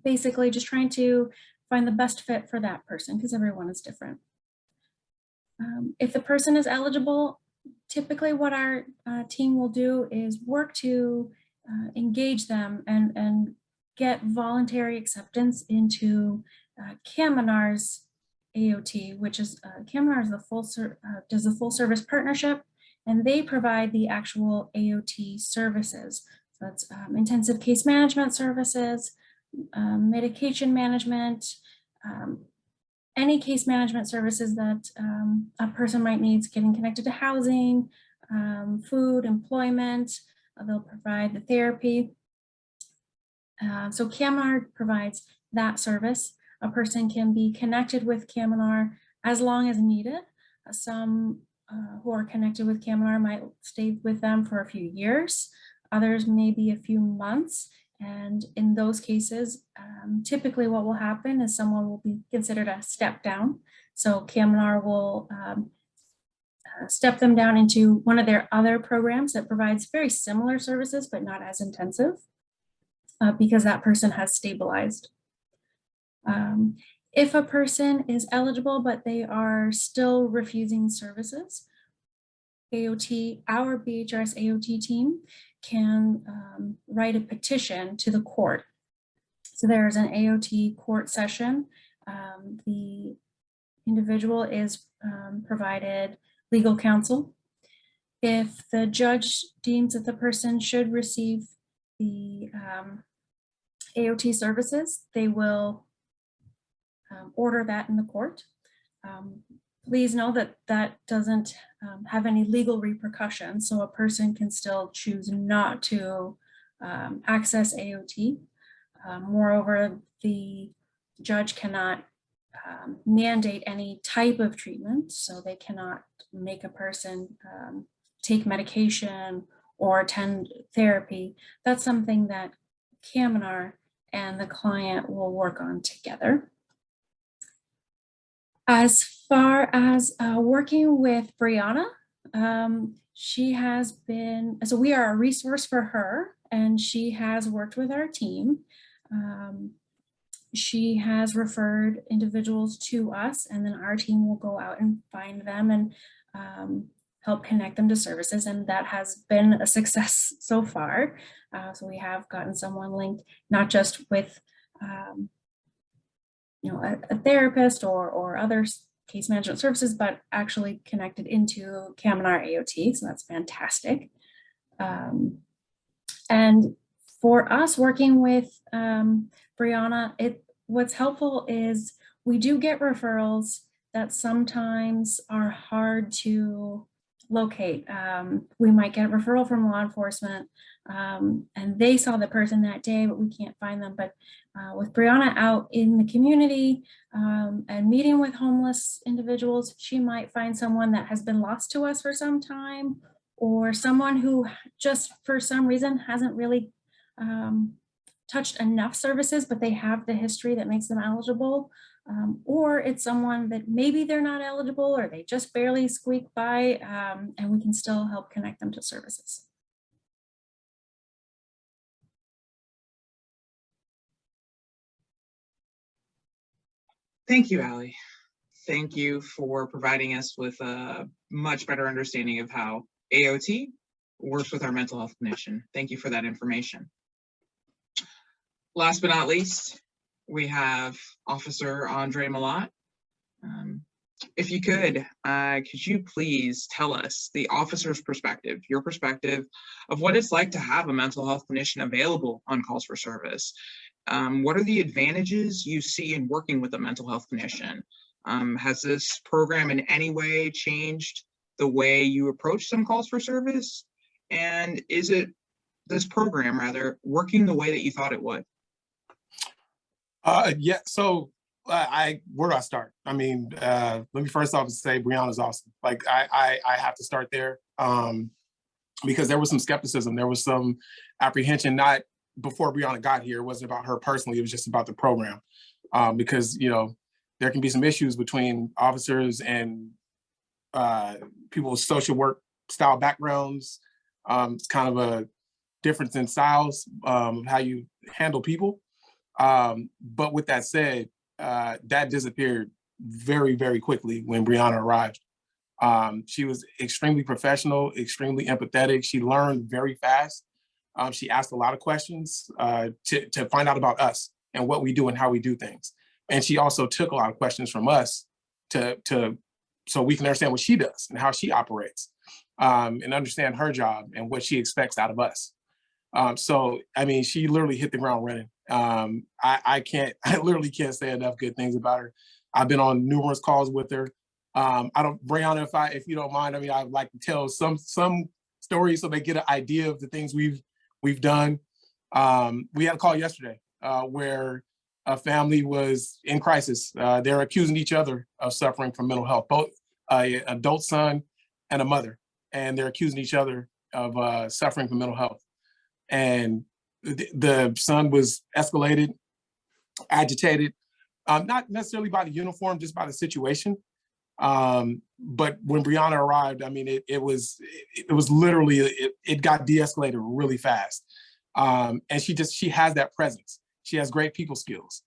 Basically, just trying to find the best fit for that person, because everyone is different. If the person is eligible, typically what our team will do is work to engage them and get voluntary acceptance into Kaminar's AOT, which is Kaminar is does the full service partnership, and they provide the actual AOT services. So it's intensive case management services, medication management, any case management services that a person might need, getting connected to housing, food, employment. They'll provide the therapy. So Kaminar provides that service. A person can be connected with Kaminar as long as needed. Some who are connected with Kaminar might stay with them for a few years. Others may be a few months. And in those cases, typically what will happen is someone will be considered a step down. So Kaminar will step them down into one of their other programs that provides very similar services, but not as intensive, because that person has stabilized. If a person is eligible, but they are still refusing services, AOT, our BHRS AOT team can write a petition to the court. So there's an AOT court session. The individual is provided legal counsel. If the judge deems that the person should receive the AOT services, they will order that in the court. Please know that that doesn't have any legal repercussions, so a person can still choose not to access AOT. Moreover, the judge cannot mandate any type of treatment, so they cannot make a person take medication or attend therapy. That's something that Kaminar and the client will work on together. As far as working with Brianna, she has been, so we are a resource for her, and she has worked with our team. She has referred individuals to us, and then our team will go out and find them and help connect them to services, and that has been a success so far. So we have gotten someone linked, not just with a therapist or other case management services, but actually connected into Kaminar AOT, so that's fantastic. And for us working with Brianna, what's helpful is we do get referrals that sometimes are hard to locate. We might get a referral from law enforcement and they saw the person that day, but we can't find them. But with Brianna out in the community and meeting with homeless individuals, she might find someone that has been lost to us for some time, or someone who just for some reason hasn't really touched enough services, but they have the history that makes them eligible. Or it's someone that maybe they're not eligible or they just barely squeak by, and we can still help connect them to services. Thank you, Allie. Thank you for providing us with a much better understanding of how AOT works with our mental health clinician. Thank you for that information. Last but not least, we have Officer Andre Malott. If you could you please tell us the officer's perspective, your perspective of what it's like to have a mental health clinician available on calls for service? What are the advantages you see in working with a mental health clinician? Has this program in any way changed the way you approach some calls for service? And is this program working the way that you thought it would? Yeah, so where do I start? I mean, let me first off say Brianna's awesome. Like I have to start there because there was some skepticism. There was some apprehension, not before Brianna got here. It wasn't about her personally. It was just about the program because, there can be some issues between officers and people with social work style backgrounds. It's kind of a difference in styles of how you handle people. But with that said, that disappeared very, very quickly when Brianna arrived. She was extremely professional, extremely empathetic. She learned very fast. She asked a lot of questions to find out about us and what we do and how we do things. And she also took a lot of questions from us so we can understand what she does and how she operates and understand her job and what she expects out of us. So, I mean, she literally hit the ground running. I literally can't say enough good things about her. I've been on numerous calls with her. Brianna, if you don't mind, I mean, I'd like to tell some stories so they get an idea of the things we've done. We had a call yesterday where a family was in crisis. They're accusing each other of suffering from mental health, both an adult son and a mother, and they're accusing each other of suffering from mental health. And the son was escalated, agitated, not necessarily by the uniform, just by the situation. But when Brianna arrived, I mean, it was literally, it got de-escalated really fast. And she has that presence. She has great people skills.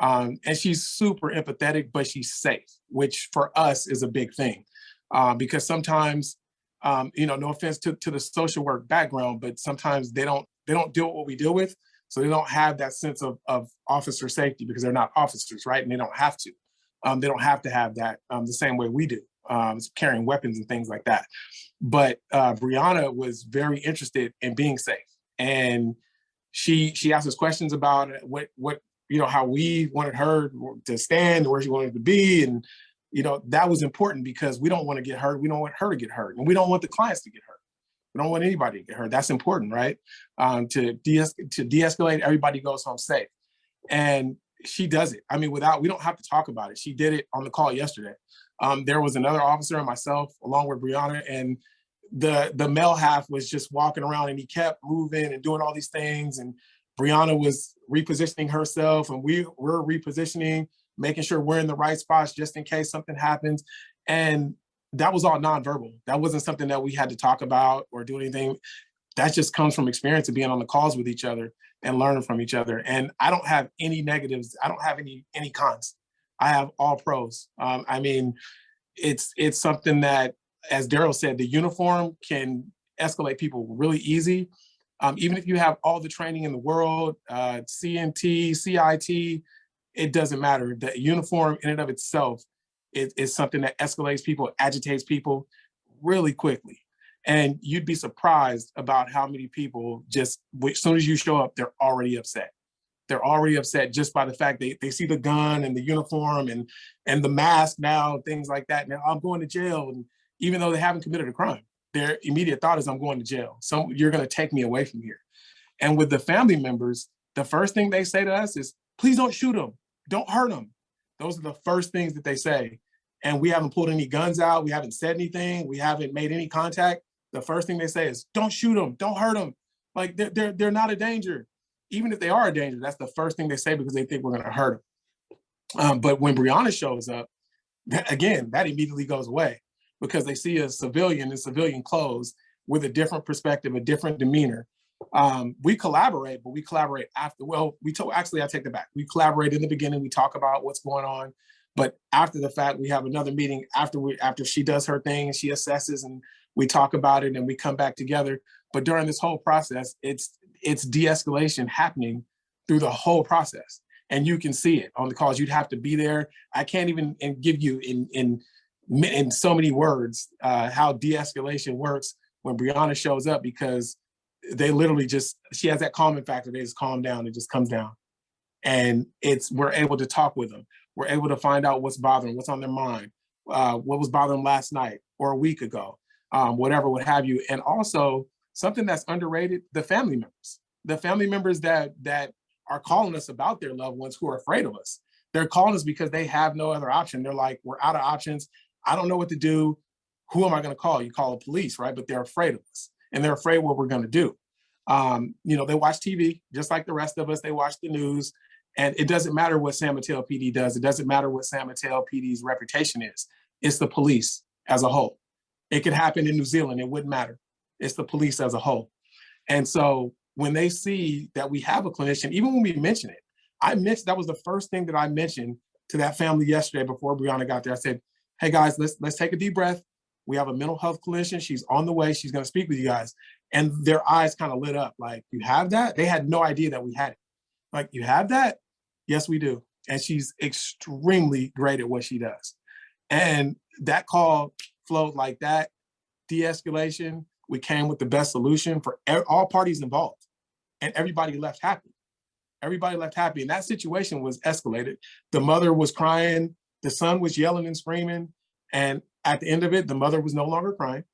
And she's super empathetic, but she's safe, which for us is a big thing. Because sometimes No offense to the social work background, but sometimes they don't deal with what we deal with. So they don't have that sense of officer safety because they're not officers, right? And they don't have to. They don't have to have that the same way we do, carrying weapons and things like that. But Brianna was very interested in being safe. And she asked us questions about how we wanted her to stand, where she wanted to be. And, that was important because we don't want to get hurt. We don't want her to get hurt. And we don't want the clients to get hurt. We don't want anybody to get hurt. That's important, right? To de-escalate, everybody goes home safe. And she does it. I mean, we don't have to talk about it. She did it on the call yesterday. There was another officer and myself, along with Brianna, and the male half was just walking around and he kept moving and doing all these things. And Brianna was repositioning herself and we're repositioning, making sure we're in the right spots just in case something happens. And that was all nonverbal. That wasn't something that we had to talk about or do anything. That just comes from experience of being on the calls with each other and learning from each other. And I don't have any negatives. I don't have any cons. I have all pros. I mean, it's something that, as Daryl said, the uniform can escalate people really easy. Even if you have all the training in the world, CNT, CIT, it doesn't matter. The uniform in and of itself is something that escalates people, agitates people really quickly. And you'd be surprised about how many people just, as soon as you show up, they're already upset. They're already upset just by the fact they see the gun and the uniform and the mask now, things like that. Now I'm going to jail. And even though they haven't committed a crime, their immediate thought is I'm going to jail. So you're going to take me away from here. And with the family members, the first thing they say to us is, please don't shoot them. Don't hurt them. Those are the first things that they say. And we haven't pulled any guns out. We haven't said anything. We haven't made any contact. The first thing they say is, don't shoot them. Don't hurt them. Like they're not a danger. Even if they are a danger, that's the first thing they say because they think we're going to hurt them. But when Brianna shows up, again, that immediately goes away because they see a civilian in civilian clothes with a different perspective, a different demeanor. We collaborate, but we collaborate after. Well, actually, I take that back. We collaborate in the beginning. We talk about what's going on. But after the fact, we have another meeting after she does her thing and she assesses and we talk about it and we come back together. But during this whole process, it's de-escalation happening through the whole process. And you can see it on the calls. You'd have to be there. I can't even give you in so many words how de-escalation works when Brianna shows up, because they literally she has that calming factor. They just calm down. It just comes down. And we're able to talk with them. We're able to find out what's bothering, what's on their mind, what was bothering them last night or a week ago, whatever, what have you. And also something that's underrated, the family members that are calling us about their loved ones who are afraid of us. They're calling us because they have no other option. They're like, we're out of options. I don't know what to do. Who am I going to call? You call the police, right? But they're afraid of us and they're afraid what we're going to do. They watch TV just like the rest of us. They watch the news. And it doesn't matter what San Mateo PD does. It doesn't matter what San Mateo PD's reputation is. It's the police as a whole. It could happen in New Zealand. It wouldn't matter. It's the police as a whole. And so when they see that we have a clinician, even when we mention it, that was the first thing that I mentioned to that family yesterday before Brianna got there. I said, hey guys, let's take a deep breath. We have a mental health clinician. She's on the way. She's going to speak with you guys. And their eyes kind of lit up like, you have that? They had no idea that we had it. Like, you have that? Yes, we do. And she's extremely great at what she does. And that call flowed like that. De-escalation. We came with the best solution for all parties involved. And everybody left happy. Everybody left happy. And that situation was escalated. The mother was crying. The son was yelling and screaming. And at the end of it, the mother was no longer crying.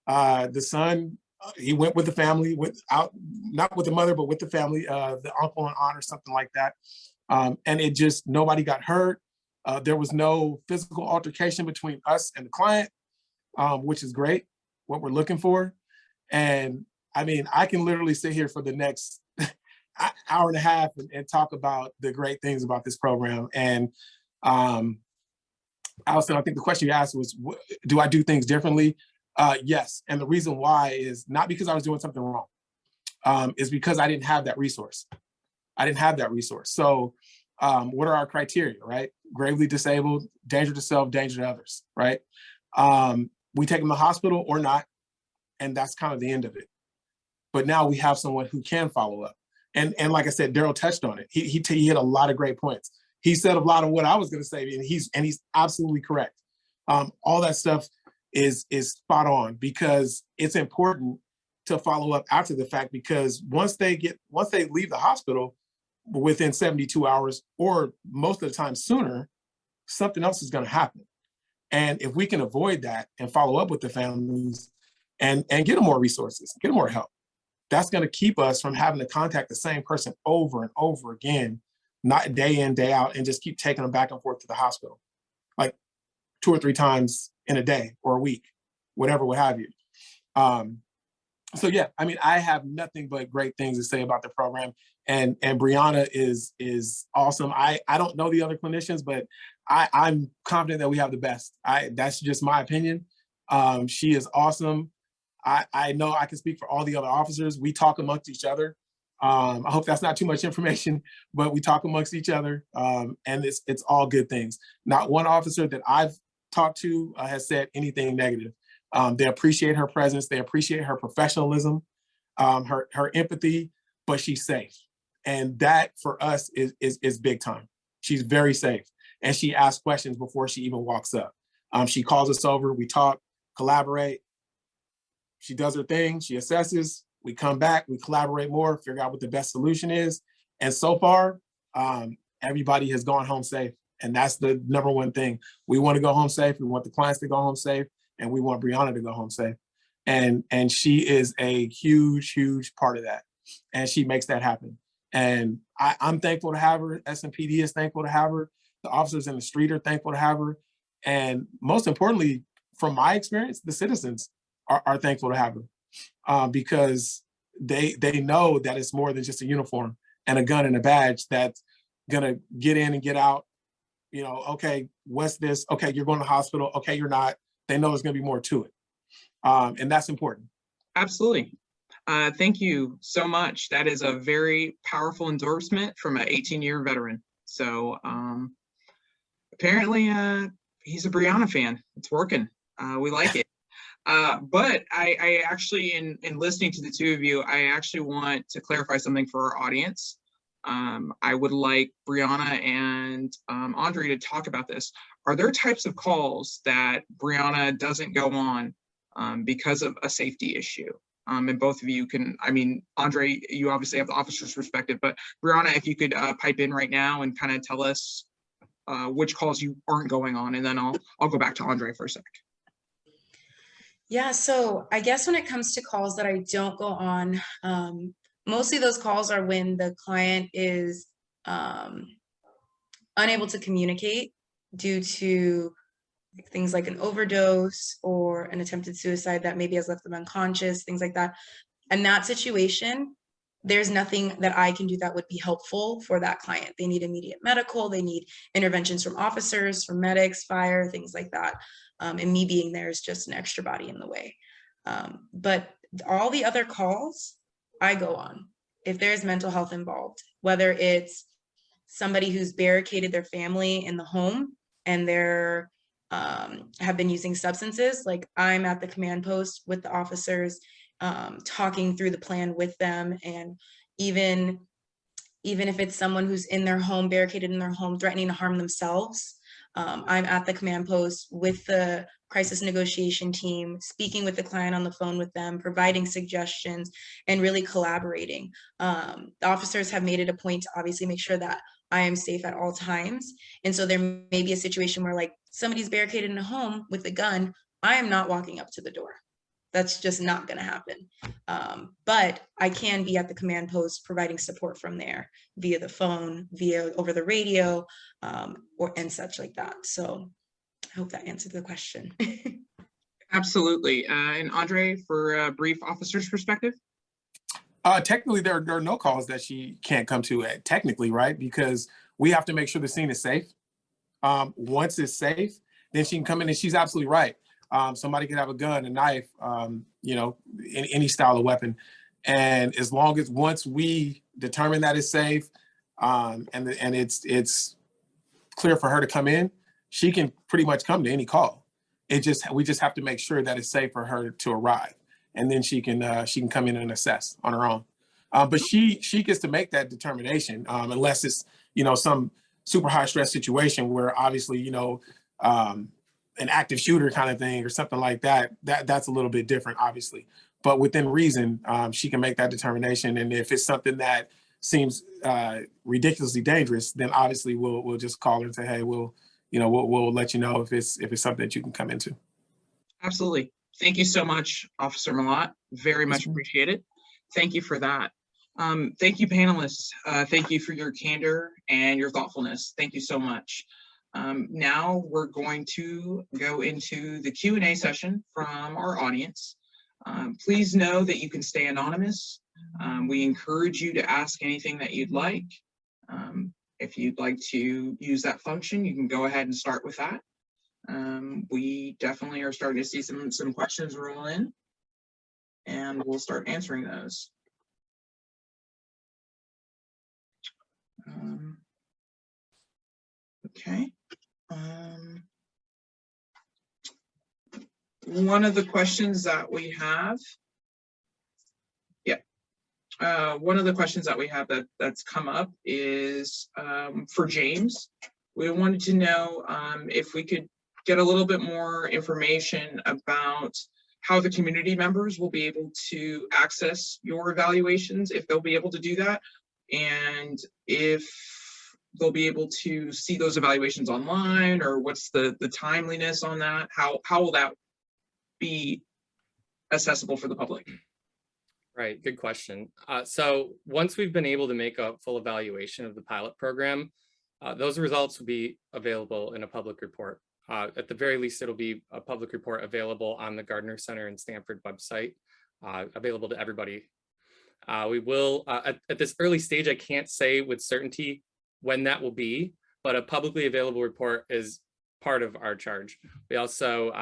The son, he went with the family, not with the mother, but with the family, the uncle and aunt or something like that. And nobody got hurt. There was no physical altercation between us and the client, which is great, what we're looking for. And I mean, I can literally sit here for the next hour and a half and talk about the great things about this program. And Allison, I think the question you asked was, do I do things differently? Yes. And the reason why is not because I was doing something wrong. Is because I didn't have that resource. So what are our criteria, right? Gravely disabled, danger to self, danger to others, right? we take them to the hospital or not, and that's kind of the end of it. But now we have someone who can follow up. And like I said, Daryl touched on it. He hit a lot of great points. He said a lot of what I was going to say, and he's absolutely correct. All that stuff is spot on, because it's important to follow up after the fact, because once they leave the hospital within 72 hours, or most of the time sooner, something else is going to happen. And if we can avoid that and follow up with the families and get them more resources, get them more help, that's going to keep us from having to contact the same person over and over again, not day in, day out, and just keep taking them back and forth to the hospital, like 2 or 3 times in a day or a week, whatever, what have you. So yeah, I mean, I have nothing but great things to say about the program, and Brianna is awesome. I don't know the other clinicians, but I'm confident that we have the best. That's just my opinion. She is awesome. I know I can speak for all the other officers. We talk amongst each other. I hope that's not too much information, but we talk amongst each other, and it's all good things. Not one officer that I've talked to has said anything negative. They appreciate her presence. They appreciate her professionalism, her empathy, but she's safe. And that for us is big time. She's very safe. And she asks questions before she even walks up. She calls us over, we talk, collaborate. She does her thing, she assesses, we come back, we collaborate more, figure out what the best solution is. And so far, everybody has gone home safe. And that's the number one thing. We want to go home safe. We want the clients to go home safe. And we want Brianna to go home safe. And she is a huge, huge part of that. And she makes that happen. And I'm thankful to have her. SMPD is thankful to have her. The officers in the street are thankful to have her. And most importantly, from my experience, the citizens are thankful to have her, because they know that it's more than just a uniform and a gun and a badge that's gonna get in and get out. You know, okay, what's this? Okay, you're going to the hospital. Okay, you're not. They know there's gonna be more to it. And that's important. Absolutely. Thank you so much. That is a very powerful endorsement from an 18-year veteran. So apparently he's a Brianna fan. It's working. We like it. But I actually, in listening to the two of you, I actually want to clarify something for our audience. I would like Brianna and Andre to talk about this. Are there types of calls that Brianna doesn't go on because of a safety issue? And both of you can, I mean, Andre, you obviously have the officer's perspective, but Brianna, if you could pipe in right now and kind of tell us which calls you aren't going on, and then I'll go back to Andre for a sec. Yeah, so I guess when it comes to calls that I don't go on, mostly those calls are when the client is unable to communicate due to things like an overdose or an attempted suicide that maybe has left them unconscious, things like that. In that situation, there's nothing that I can do that would be helpful for that client. They need immediate medical, they need interventions from officers, from medics, fire, things like that. And me being there is just an extra body in the way. But all the other calls I go on, if there's mental health involved, whether it's somebody who's barricaded their family in the home and they're have been using substances, like I'm at the command post with the officers, talking through the plan with them. And even if it's someone who's in their home, barricaded in their home, threatening to harm themselves, I'm at the command post with the crisis negotiation team, speaking with the client on the phone with them, providing suggestions, and really collaborating. The officers have made it a point to obviously make sure that I am safe at all times. And so there may be a situation where like somebody's barricaded in a home with a gun, I am not walking up to the door. That's just not going to happen. But I can be at the command post providing support from there via the phone, via over the radio, and such like that. So I hope that answered the question. Absolutely. And Andre, for a brief officer's perspective? Technically, there are no calls that she can't come to, technically, right? Because we have to make sure the scene is safe. Once it's safe, then she can come in, and she's absolutely right. Somebody can have a gun, a knife, you know, any style of weapon. And as long as once we determine that it's safe, and it's clear for her to come in, she can pretty much come to any call. we just have to make sure that it's safe for her to arrive, and then she can come in and assess on her own. But she gets to make that determination, unless it's, some super high stress situation where obviously, an active shooter kind of thing or something like that, that's a little bit different, obviously. But within reason, she can make that determination. And if it's something that seems ridiculously dangerous, then obviously we'll just call her and say, hey, we'll let you know if it's something that you can come into. Absolutely. Thank you so much, Officer Malott. Very much appreciate it. Thank you for that. Thank you, panelists. Thank you for your candor and your thoughtfulness. Thank you so much. Now we're going to go into the Q&A session from our audience. Please know that you can stay anonymous. We encourage you to ask anything that you'd like. If you'd like to use that function, you can go ahead and start with that. We definitely are starting to see some questions roll in, and we'll start answering those. Okay. One of the questions that we have, one of the questions that we have that's come up is for James. We wanted to know if we could get a little bit more information about how the community members will be able to access your evaluations, if they'll be able to do that, and if they'll be able to see those evaluations online, or what's the timeliness on that? How will that be accessible for the public? Right, good question. So once we've been able to make a full evaluation of the pilot program, those results will be available in a public report. At the very least, it'll be a public report available on the Gardner Center and Stanford website, available to everybody. We will, at this early stage, I can't say with certainty when that will be, but a publicly available report is part of our charge. We also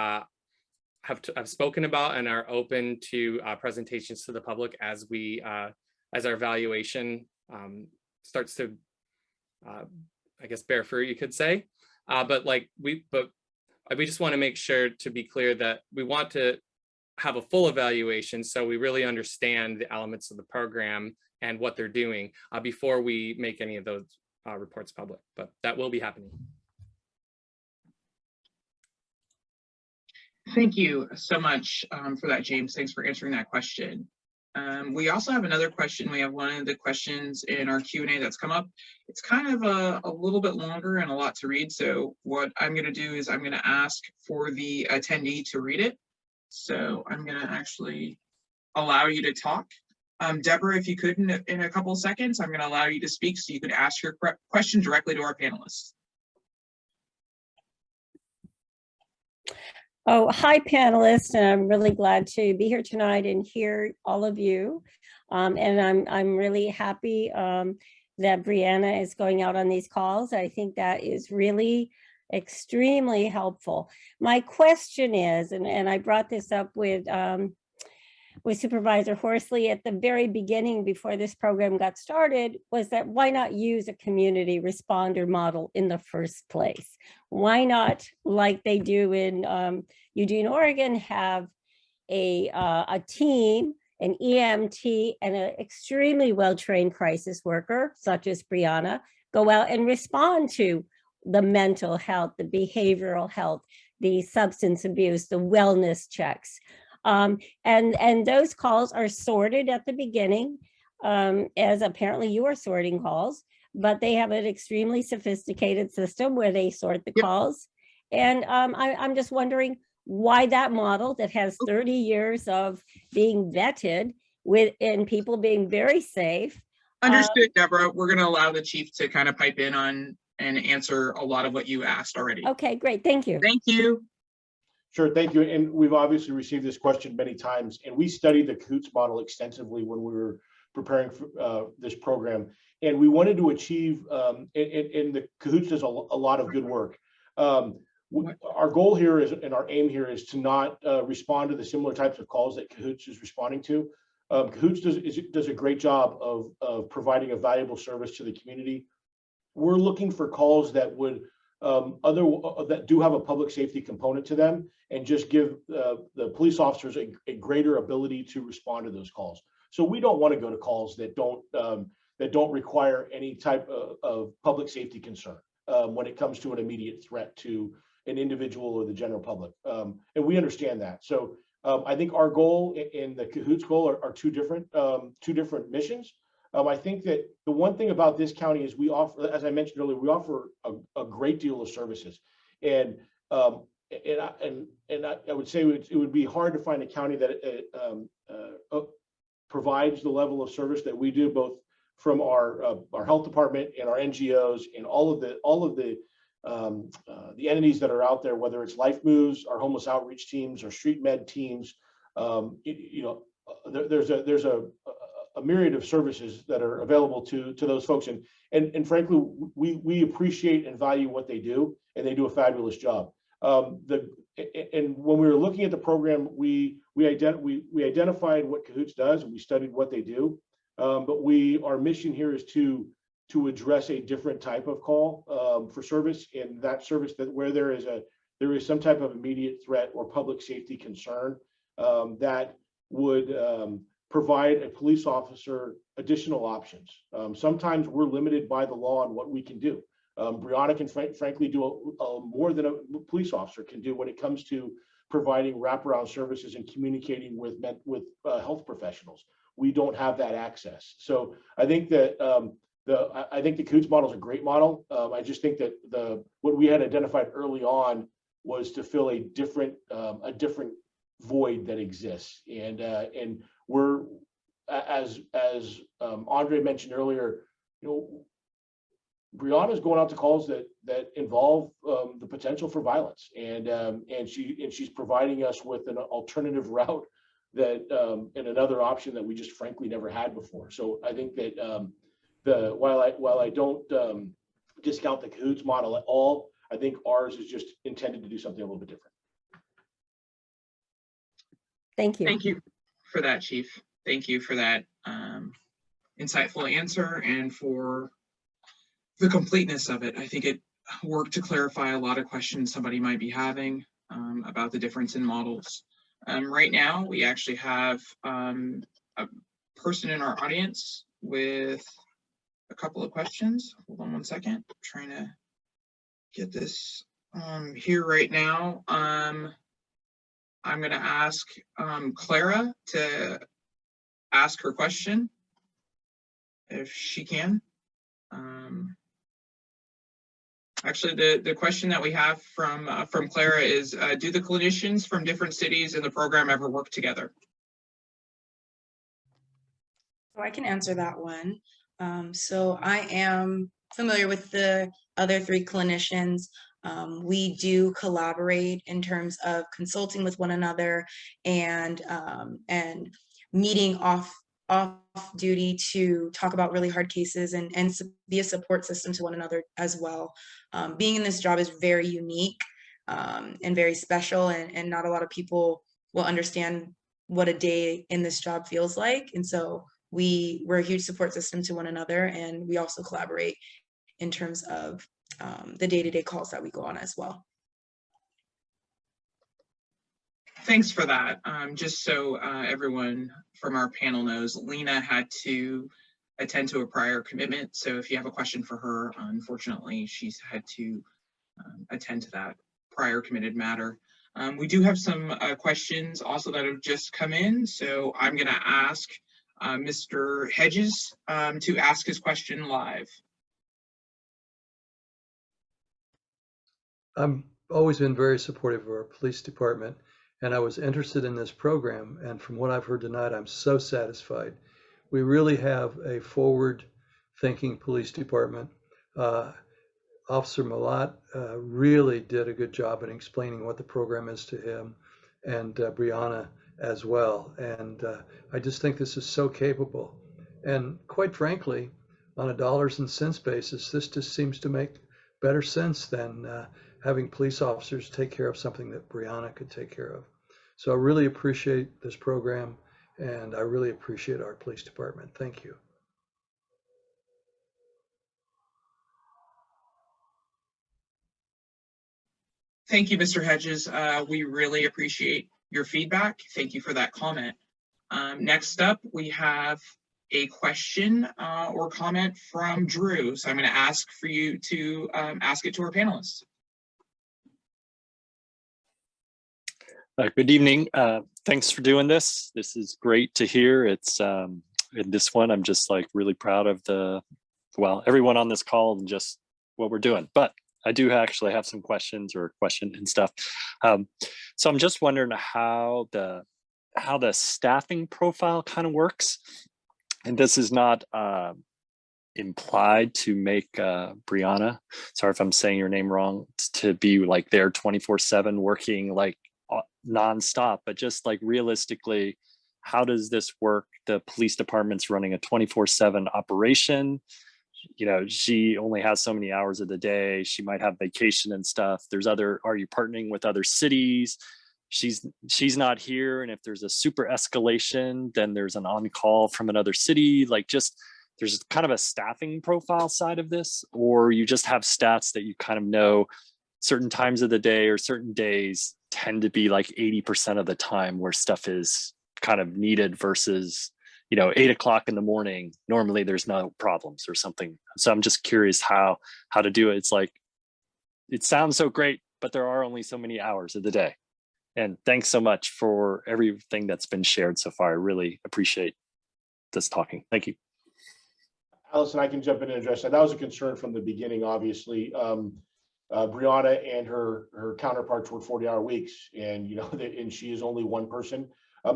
have spoken about and are open to presentations to the public as our evaluation starts to, I guess, bear fruit, you could say. But we just want to make sure to be clear that we want to have a full evaluation, so we really understand the elements of the program and what they're doing before we make any of those reports public, but that will be happening. Thank you so much for that, James. Thanks for answering that question. We also have another question. We have one of the questions in our Q&A that's come up. It's kind of a little bit longer and a lot to read. So what I'm going to do is I'm going to ask for the attendee to read it. So I'm going to actually allow you to talk. Deborah, if you could, in a couple of seconds, I'm going to allow you to speak so you can ask your question directly to our panelists. Oh, hi, panelists, and I'm really glad to be here tonight and hear all of you. And I'm really happy that Brianna is going out on these calls. I think that is really extremely helpful. My question is, and I brought this up with Supervisor Horsley at the very beginning before this program got started, was that why not use a community responder model in the first place? Why not, like they do in Eugene, Oregon, have a team, an EMT, and an extremely well-trained crisis worker, such as Brianna, go out and respond to the mental health, the behavioral health, the substance abuse, the wellness checks. And those calls are sorted at the beginning, as apparently you are sorting calls, but they have an extremely sophisticated system where they sort the calls. And I'm just wondering why that model that has 30 years of being vetted and people being very safe. Understood, Deborah. We're going to allow the chief to kind of pipe in on and answer a lot of what you asked already. Okay, great. Thank you. Thank you. Sure, thank you. And we've obviously received this question many times, and we studied the CAHOOTS model extensively when we were preparing for this program. And we wanted to achieve, and the CAHOOTS does a lot of good work. Our goal here is, and our aim here is to not respond to the similar types of calls that CAHOOTS is responding to. CAHOOTS does a great job of providing a valuable service to the community. We're looking for calls that would that do have a public safety component to them, and just give the police officers a greater ability to respond to those calls. So we don't want to go to calls that don't require any type of public safety concern when it comes to an immediate threat to an individual or the general public. And we understand that. So I think our goal and the Cahoots goal are two different missions. I think that the one thing about this county is we offer, as I mentioned earlier, we offer a great deal of services. And I would say it would be hard to find a county that provides the level of service that we do, both from our health department and our NGOs and all of the entities that are out there, whether it's Life Moves, our homeless outreach teams, our street med teams. There's a myriad of services that are available to those folks, and frankly, we appreciate and value what they do, and they do a fabulous job. And when we were looking at the program, we identified what Cahoots does, and we studied what they do. But our mission here is to address a different type of call for service, and that service where there is some type of immediate threat or public safety concern that would provide a police officer additional options. Sometimes we're limited by the law on what we can do. Brianna can frankly do more than a police officer can do when it comes to providing wraparound services and communicating with health professionals. We don't have that access. So I think that I think the Cahoots model is a great model. I just think that what we had identified early on was to fill a different void that exists, and we're, as Andre mentioned earlier, Brianna's going out to calls that involve the potential for violence, and she's providing us with an alternative route and another option that we just frankly never had before. So I think that while I don't discount the Cahoots model at all, I think ours is just intended to do something a little bit different. Thank you. Thank you for that, Chief. Thank you for that insightful answer and for the completeness of it. I think it worked to clarify a lot of questions somebody might be having about the difference in models. Right now, we actually have a person in our audience with a couple of questions. Hold on one second. I'm trying to get this here right now. I'm going to ask Clara to ask her question, if she can. Actually, the question that we have from Clara is, do the clinicians from different cities in the program ever work together? So I can answer that one. So I am familiar with the other three clinicians. We do collaborate in terms of consulting with one another and meeting off duty to talk about really hard cases and be a support system to one another as well. Being in this job is very unique and very special, and not a lot of people will understand what a day in this job feels like. And so we're a huge support system to one another, and we also collaborate in terms of the day-to-day calls that we go on as well. Thanks for that. Just so everyone from our panel knows, Lena had to attend to a prior commitment. So if you have a question for her, unfortunately, she's had to attend to that prior committed matter. We do have some questions also that have just come in. So I'm going to ask Mr. Hedges to ask his question live. I've always been very supportive of our police department, and I was interested in this program. And from what I've heard tonight, I'm so satisfied. We really have a forward-thinking police department. Officer Malott really did a good job in explaining what the program is to him, and Brianna as well. And I just think this is so capable. And quite frankly, on a dollars and cents basis, this just seems to make better sense than having police officers take care of something that Brianna could take care of. So I really appreciate this program, and I really appreciate our police department. Thank you. Thank you, Mr. Hedges. We really appreciate your feedback. Thank you for that comment. Next up, we have a question or comment from Drew. So I'm going to ask for you to ask it to our panelists. Good evening. Thanks for doing this. This is great to hear. It's in this one, I'm just like really proud of everyone on this call and just what we're doing. But I do actually have some questions and stuff. So I'm just wondering how the staffing profile kind of works. And this is not implied to make Brianna, sorry if I'm saying your name wrong, to be like there 24/7 working like nonstop, but just like realistically, how does this work? The police department's running a 24/7 operation. You know, she only has so many hours of the day. She might have vacation and stuff. Are you partnering with other cities? She's not here. And if there's a super escalation, then there's an on-call from another city. Like just, there's kind of a staffing profile side of this, or you just have stats that you kind of know certain times of the day or certain days tend to be like 80% of the time where stuff is kind of needed versus, 8 o'clock in the morning, normally there's no problems or something. So I'm just curious how to do it. It's like, it sounds so great, but there are only so many hours of the day. And thanks so much for everything that's been shared so far. I really appreciate this talking. Thank you. Allison, I can jump in and address that. That was a concern from the beginning, obviously. Brianna and her counterparts work 40-hour weeks, and and she is only one person.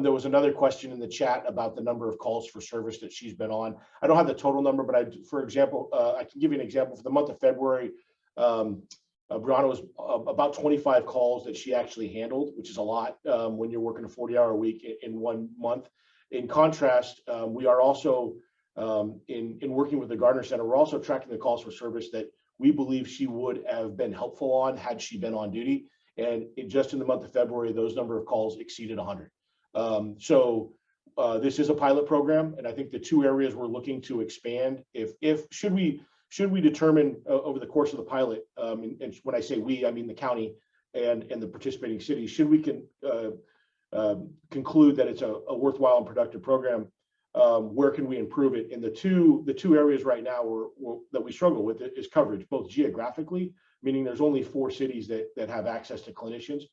There was another question in the chat about the number of calls for service that she's been on. I don't have the total number, but for example, I can give you an example. For the month of February, Brianna was about 25 calls that she actually handled, which is a lot when you're working a 40-hour week in 1 month. In contrast, we are also in working with the Gardner Center, we're also tracking the calls for service that we believe she would have been helpful on had she been on duty. And just in the month of February, those number of calls exceeded 100. So this is a pilot program, and I think the two areas we're looking to expand, should we determine over the course of the pilot, and when I say we, I mean the county and the participating cities, should we conclude that it's a worthwhile and productive program, where can we improve it? And the two areas right now that we struggle with is coverage, both geographically, meaning there's only 4 cities that have access to clinicians,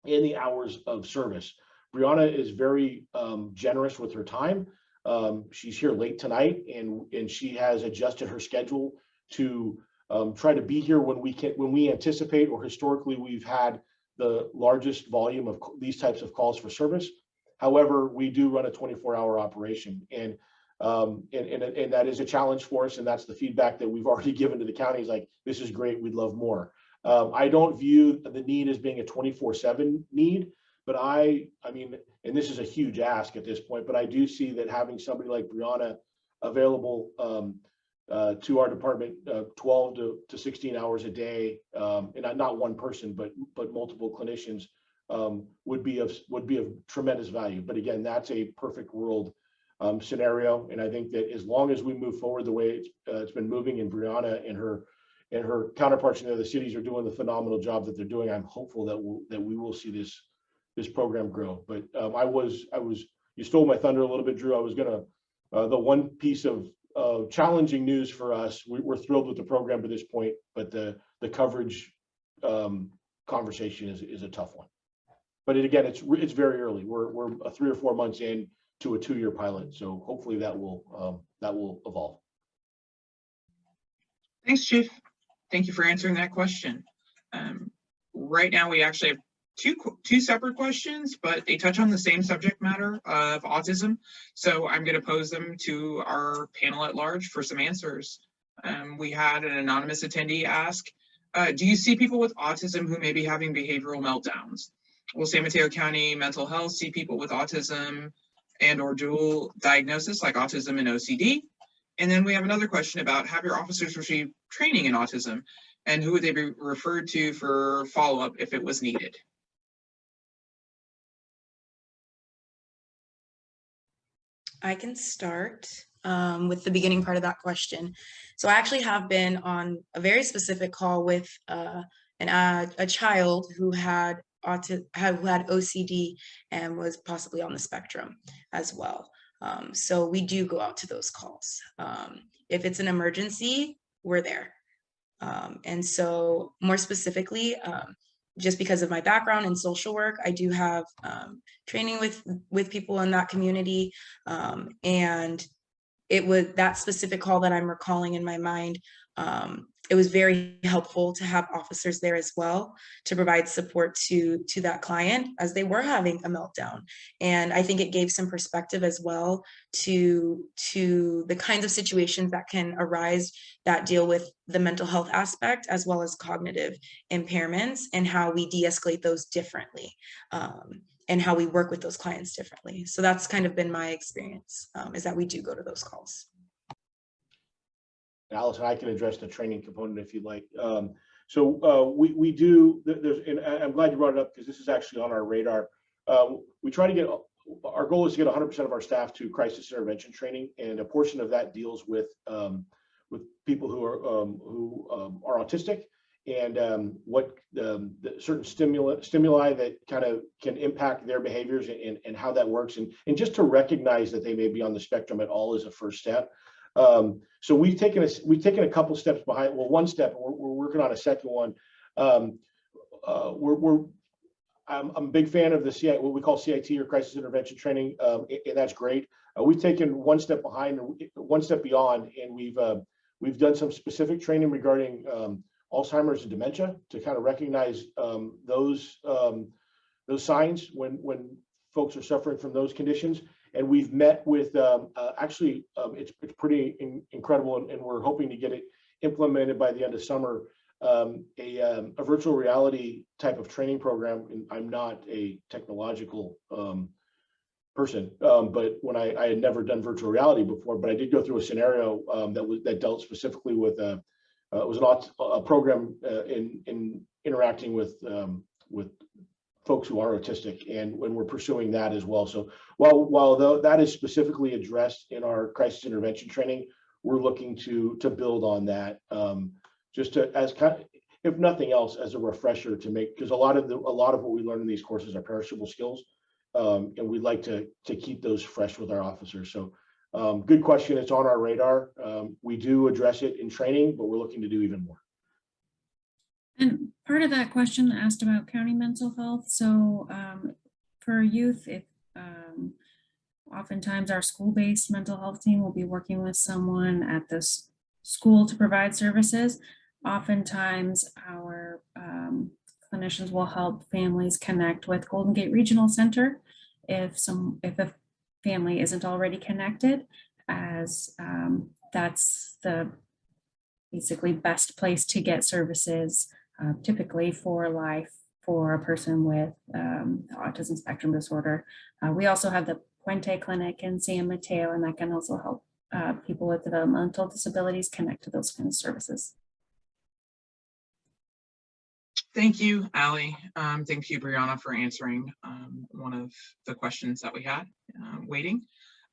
and the hours of service. Brianna is very generous with her time. She's here late tonight, and she has adjusted her schedule to try to be here when we anticipate, or historically we've had the largest volume of these types of calls for service. However, we do run a 24-hour operation, and that is a challenge for us, and that's the feedback that we've already given to the counties. Like, this is great, we'd love more. I don't view the need as being a 24/7 need. But I mean, and this is a huge ask at this point, but I do see that having somebody like Brianna available to our department 12 to 16 hours a day, and not one person, but multiple clinicians, would be of tremendous value. But again, that's a perfect world scenario, and I think that as long as we move forward the way it's been moving, and Brianna and her counterparts in the other cities are doing the phenomenal job that they're doing, I'm hopeful that we will see this program grow. But you stole my thunder a little bit, Drew. I was gonna, the one piece of challenging news for us, we're thrilled with the program to this point, but the coverage conversation is a tough one. But again, it's very early. We're 3 or 4 months in to a 2-year pilot, so hopefully that will evolve. Thanks, Chief. Thank you for answering that question. Right now, we actually have two separate questions, but they touch on the same subject matter of autism. So I'm going to pose them to our panel at large for some answers. We had an anonymous attendee ask, do you see people with autism who may be having behavioral meltdowns? Will San Mateo County Mental Health see people with autism and or dual diagnosis like autism and OCD? And then we have another question about, have your officers received training in autism, and who would they be referred to for follow-up if it was needed? I can start with the beginning part of that question. So I actually have been on a very specific call with a child who had OCD and was possibly on the spectrum as well. So we do go out to those calls. If it's an emergency, we're there. And so more specifically, just because of my background in social work, I do have training with people in that community. And it was that specific call that I'm recalling in my mind. It was very helpful to have officers there as well to provide support to that client as they were having a meltdown. And I think it gave some perspective as well to the kinds of situations that can arise that deal with the mental health aspect as well as cognitive impairments, and how we de-escalate those differently, and how we work with those clients differently. So that's kind of been my experience, is that we do go to those calls. Allison, I can address the training component if you'd like. We do, and I'm glad you brought it up because this is actually on our radar. We try to get, our goal is to get 100% of our staff to crisis intervention training, and a portion of that deals with people who are autistic, and what the certain stimuli that kind of can impact their behaviors, and how that works, and just to recognize that they may be on the spectrum at all is a first step. So we've taken a couple steps behind. Well, one step. We're working on a second one. I'm a big fan of the what we call CIT, or crisis intervention training, and that's great. We've taken one step behind, one step beyond, and we've done some specific training regarding Alzheimer's and dementia to kind of recognize those signs when folks are suffering from those conditions. And we've met with, it's pretty incredible, and we're hoping to get it implemented by the end of summer, a virtual reality type of training program. And I'm not a technological person, but when I had never done virtual reality before, but I did go through a scenario that dealt specifically with it was a program in interacting with folks who are autistic, and when we're pursuing that as well. So while that is specifically addressed in our crisis intervention training, we're looking to build on that, just to, as kind of, if nothing else, as a refresher to make, because a lot of what we learn in these courses are perishable skills, and we'd like to keep those fresh with our officers. So good question. It's on our radar. We do address it in training, but we're looking to do even more. And part of that question asked about county mental health. So for youth, oftentimes our school-based mental health team will be working with someone at this school to provide services. Oftentimes our clinicians will help families connect with Golden Gate Regional Center if a family isn't already connected, as that's the basically best place to get services, typically for life, for a person with autism spectrum disorder. We also have the Puente Clinic in San Mateo, and that can also help people with developmental disabilities connect to those kind of services. Thank you, Allie. Thank you, Brianna, for answering one of the questions that we had waiting.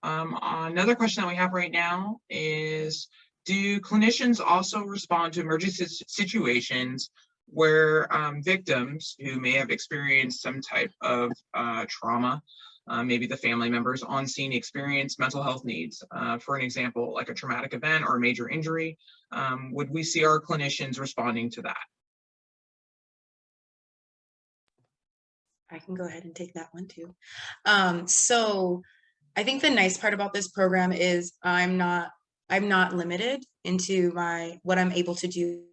Another question that we have right now is, do clinicians also respond to emergency situations where victims who may have experienced some type of trauma, maybe the family members on scene experience mental health needs, for an example, like a traumatic event or a major injury, would we see our clinicians responding to that? I can go ahead and take that one too. So I think the nice part about this program is I'm not limited into what I'm able to do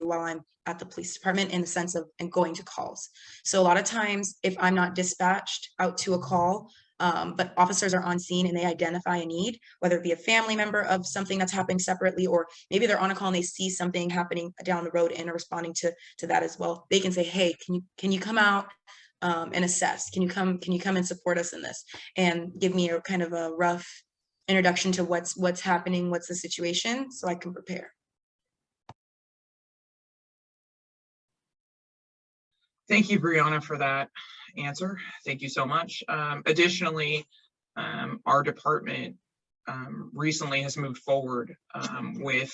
while I'm at the police department, in the sense of going to calls. So a lot of times if I'm not dispatched out to a call, but officers are on scene and they identify a need, whether it be a family member of something that's happening separately, or maybe they're on a call and they see something happening down the road and are responding to that as well. They can say, hey, can you come out and assess? Can you come and support us in this, and give me a kind of a rough introduction to what's happening, what's the situation, so I can prepare. Thank you, Brianna, for that answer. Thank you so much. Additionally, our department recently has moved forward with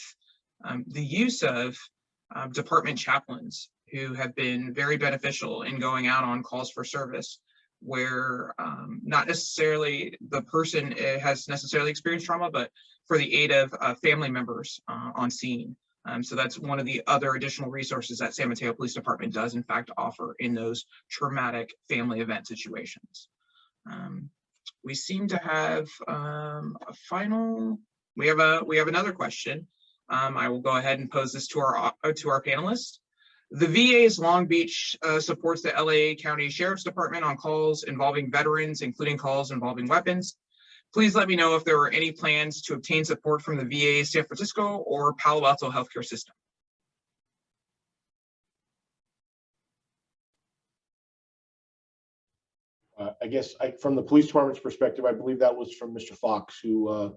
The use of department chaplains who have been very beneficial in going out on calls for service where not necessarily the person has necessarily experienced trauma, but for the aid of family members on scene. So that's one of the other additional resources that San Mateo Police Department does in fact offer in those traumatic family event situations. We seem to have a final, we have another question. I will go ahead and pose this to our panelists. The VA's Long Beach supports the LA County Sheriff's Department on calls involving veterans, including calls involving weapons. Please let me know if there are any plans to obtain support from the VA San Francisco or Palo Alto healthcare system. I guess from the police department's perspective, I believe that was from Mr. Fox, who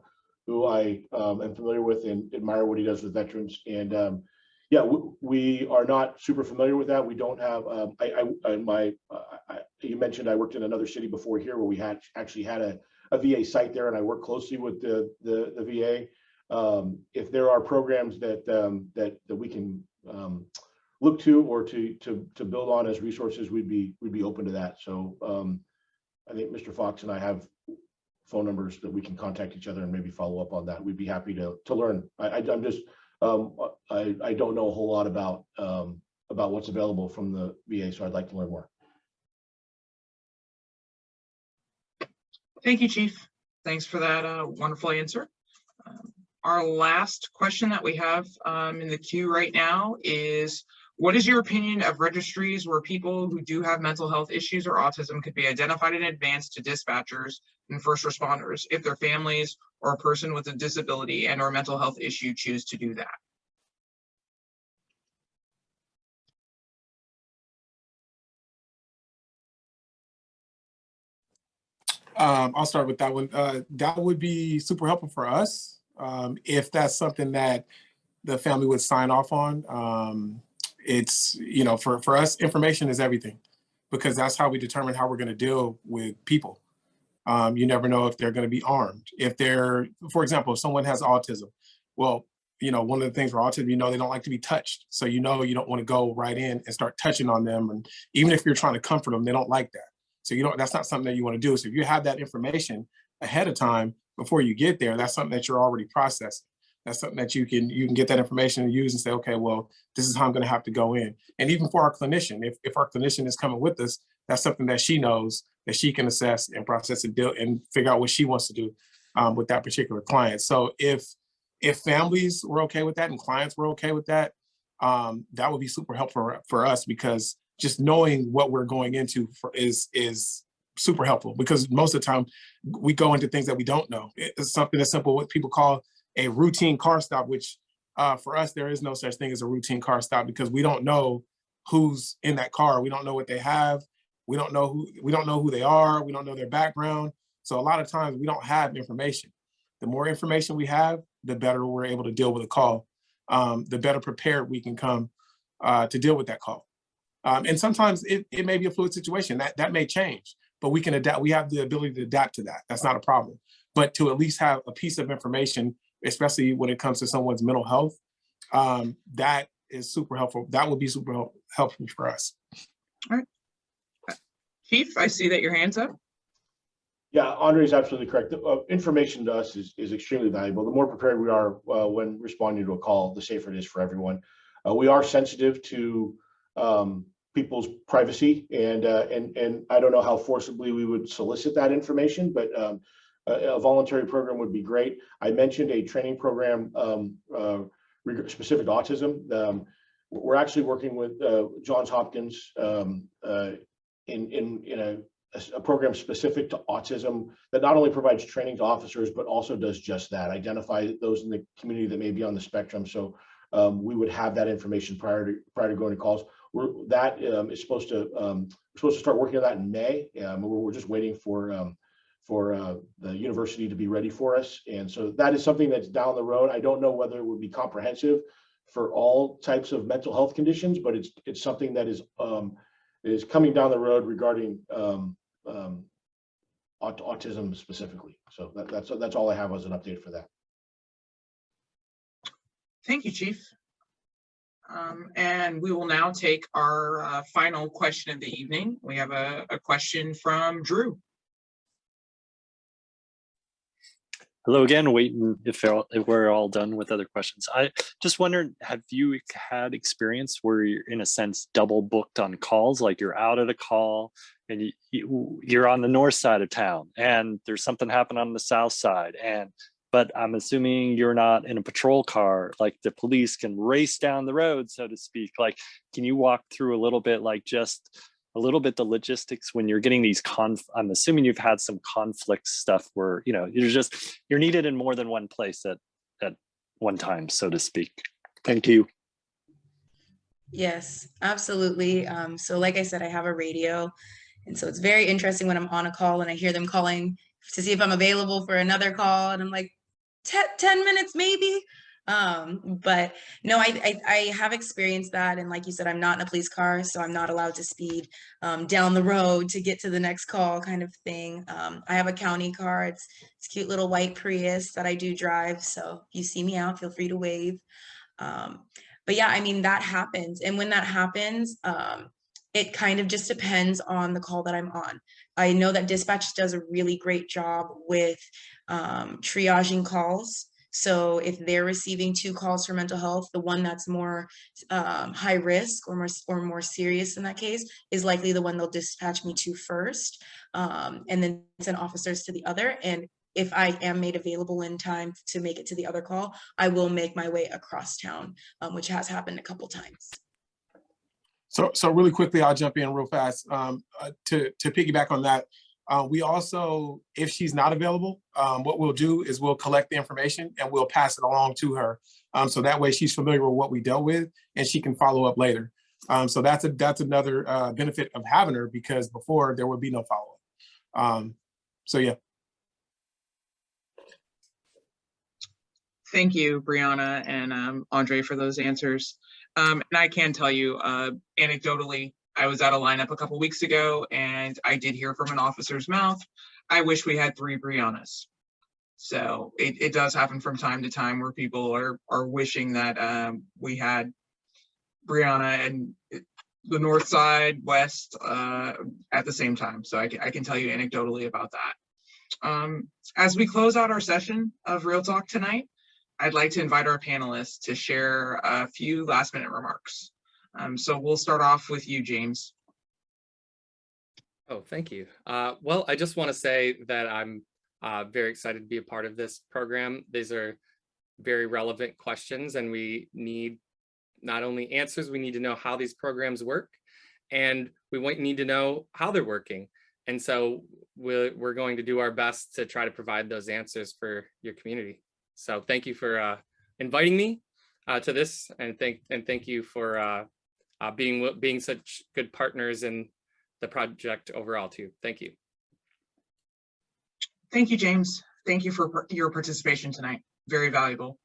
I am familiar with and admire what he does with veterans. And yeah, we are not super familiar with that. We don't have. You mentioned I worked in another city before here where we actually had a VA site there, and I work closely with the VA. If there are programs that we can look to or to build on as resources, we'd be open to that. So I think Mr. Fox and I have phone numbers that we can contact each other and maybe follow up on that. We'd be happy to learn. I'm just I don't know a whole lot about what's available from the VA, so I'd like to learn more. Thank you, Chief. Thanks for that wonderful answer. Our last question that we have in the queue right now is, what is your opinion of registries where people who do have mental health issues or autism could be identified in advance to dispatchers and first responders if their families or a person with a disability and or mental health issue choose to do that? I'll start with that one. That would be super helpful for us if that's something that the family would sign off on. It's, you know, for us, information is everything, because that's how we determine how we're going to deal with people. You never know if they're going to be armed. If they're, for example, if someone has autism, well, you know, one of the things for autism, you know, they don't like to be touched. So, you know, you don't want to go right in and start touching on them. And even if you're trying to comfort them, they don't like that. So, you know, that's not something that you want to do. So if you have that information ahead of time before you get there, that's something that you're already processing. That's something that you can get that information and use and say, okay, well, this is how I'm going to have to go in. And even for our clinician, if our clinician is coming with us, that's something that she knows that she can assess and process and deal and figure out what she wants to do with that particular client. So if families were okay with that and clients were okay with that, that would be super helpful for us, because just knowing what we're going into is super helpful, because most of the time we go into things that we don't know. It's something as simple what people call a routine car stop, which for us, there is no such thing as a routine car stop, because we don't know who's in that car. We don't know what they have. We don't know who they are. We don't know their background. So a lot of times we don't have information. The more information we have, the better we're able to deal with a call. The better prepared we can come to deal with that call. And sometimes it may be a fluid situation that may change, but we can adapt. We have the ability to adapt to that. That's not a problem. But to at least have a piece of information, especially when it comes to someone's mental health, that is super helpful. That would be super helpful for us. All right. Chief, I see that your hand's up. Yeah, Andre is absolutely correct. Information to us is extremely valuable. The more prepared we are when responding to a call, the safer it is for everyone. We are sensitive to people's privacy, and I don't know how forcibly we would solicit that information, but a voluntary program would be great. I mentioned a training program specific to autism. We're actually working with Johns Hopkins in a program specific to autism that not only provides training to officers, but also does just that, identify those in the community that may be on the spectrum. So we would have that information prior to going to calls. That is supposed to start working on that in May. We're just waiting for the university to be ready for us. And so that is something that's down the road. I don't know whether it would be comprehensive for all types of mental health conditions, but it's something that is coming down the road regarding autism specifically. So that's all I have as an update for that. Thank you, Chief. And we will now take our final question of the evening. We have a question from Drew. Hello again, waiting if we're all done with other questions. I just wondered, have you had experience where you're in a sense double booked on calls, like you're out at a call and you're on the north side of town and there's something happened on the south side, but I'm assuming you're not in a patrol car, like the police can race down the road, so to speak. Like, can you walk through a little bit, like just a little bit the logistics when you're getting these I'm assuming you've had some conflict stuff where, you know, you're needed in more than one place at one time, so to speak. Thank you. Yes, absolutely. So like I said, I have a radio. And so it's very interesting when I'm on a call and I hear them calling to see if I'm available for another call. And I'm like, 10 minutes maybe. But no, I have experienced that. And like you said, I'm not in a police car, so I'm not allowed to speed down the road to get to the next call kind of thing. I have a county car. It's cute little white Prius that I do drive. So if you see me out, feel free to wave. But yeah, I mean, that happens. And when that happens, it kind of just depends on the call that I'm on. I know that dispatch does a really great job with triaging calls. So if they're receiving 2 calls for mental health, the one that's more high risk or more serious in that case is likely the one they'll dispatch me to first, and then send officers to the other. And if I am made available in time to make it to the other call, I will make my way across town, which has happened a couple times. So really quickly, I'll jump in real fast to piggyback on that. We also, if she's not available, what we'll do is we'll collect the information and we'll pass it along to her. So that way she's familiar with what we dealt with and she can follow up later. So that's another benefit of having her, because before there would be no follow-up. So yeah. Thank you, Brianna and Andre, for those answers. And I can tell you, anecdotally, I was at a lineup a couple weeks ago and I did hear from an officer's mouth, I wish we had 3 Briannas. So it does happen from time to time where people are wishing that we had Brianna and the north side, west at the same time. So I can tell you anecdotally about that. As we close out our session of Real Talk tonight, I'd like to invite our panelists to share a few last minute remarks. So we'll start off with you, James. Oh, thank you. Well, I just want to say that I'm very excited to be a part of this program. These are very relevant questions and we need not only answers, we need to know how these programs work and we need to know how they're working. And so we're going to do our best to try to provide those answers for your community. So thank you for inviting me to this, and thank you for being such good partners in the project overall too. Thank you. Thank you, James. Thank you for your participation tonight. Very valuable.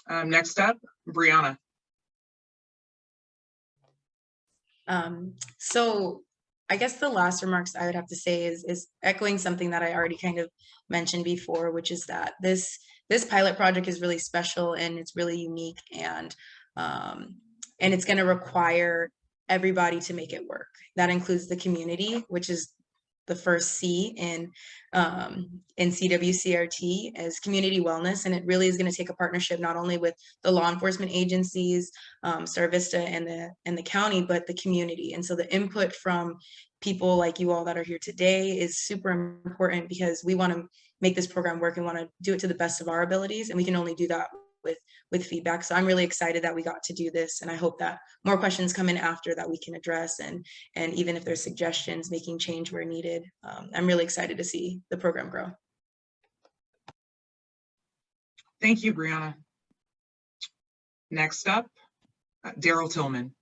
Next up, Brianna. So I guess the last remarks I would have to say is echoing something that I already kind of mentioned before, which is that this pilot project is really special and it's really unique, and it's going to require everybody to make it work. That includes the community, which is the first C in CWCRT as community wellness. And it really is going to take a partnership not only with the law enforcement agencies, Star Vista and the county, but the community. And so the input from people like you all that are here today is super important, because we want to make this program work and want to do it to the best of our abilities. And we can only do that with feedback. So I'm really excited that we got to do this. And I hope that more questions come in after that we can address. And even if there's suggestions, making change where needed. I'm really excited to see the program grow. Thank you, Brianna. Next up, Daryl Tillman.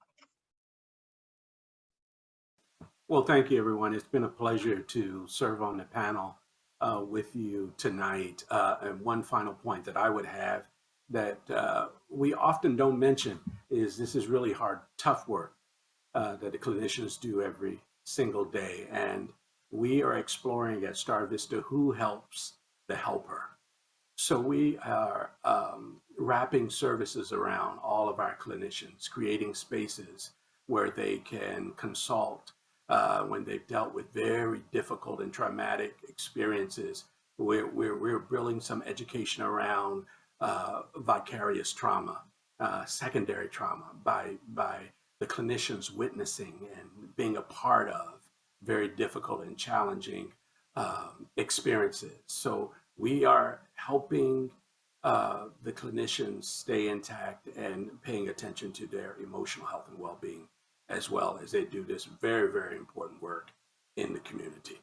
Well, thank you, everyone. It's been a pleasure to serve on the panel with you tonight. And one final point that I would have that we often don't mention is this is really hard, tough work that the clinicians do every single day. And we are exploring at Star Vista who helps the helper. So we are wrapping services around all of our clinicians, creating spaces where they can consult when they've dealt with very difficult and traumatic experiences. We're building some education around vicarious trauma, secondary trauma by the clinicians witnessing and being a part of very difficult and challenging experiences. So we are helping the clinicians stay intact and paying attention to their emotional health and well-being, as well as they do this very, very important work in the community.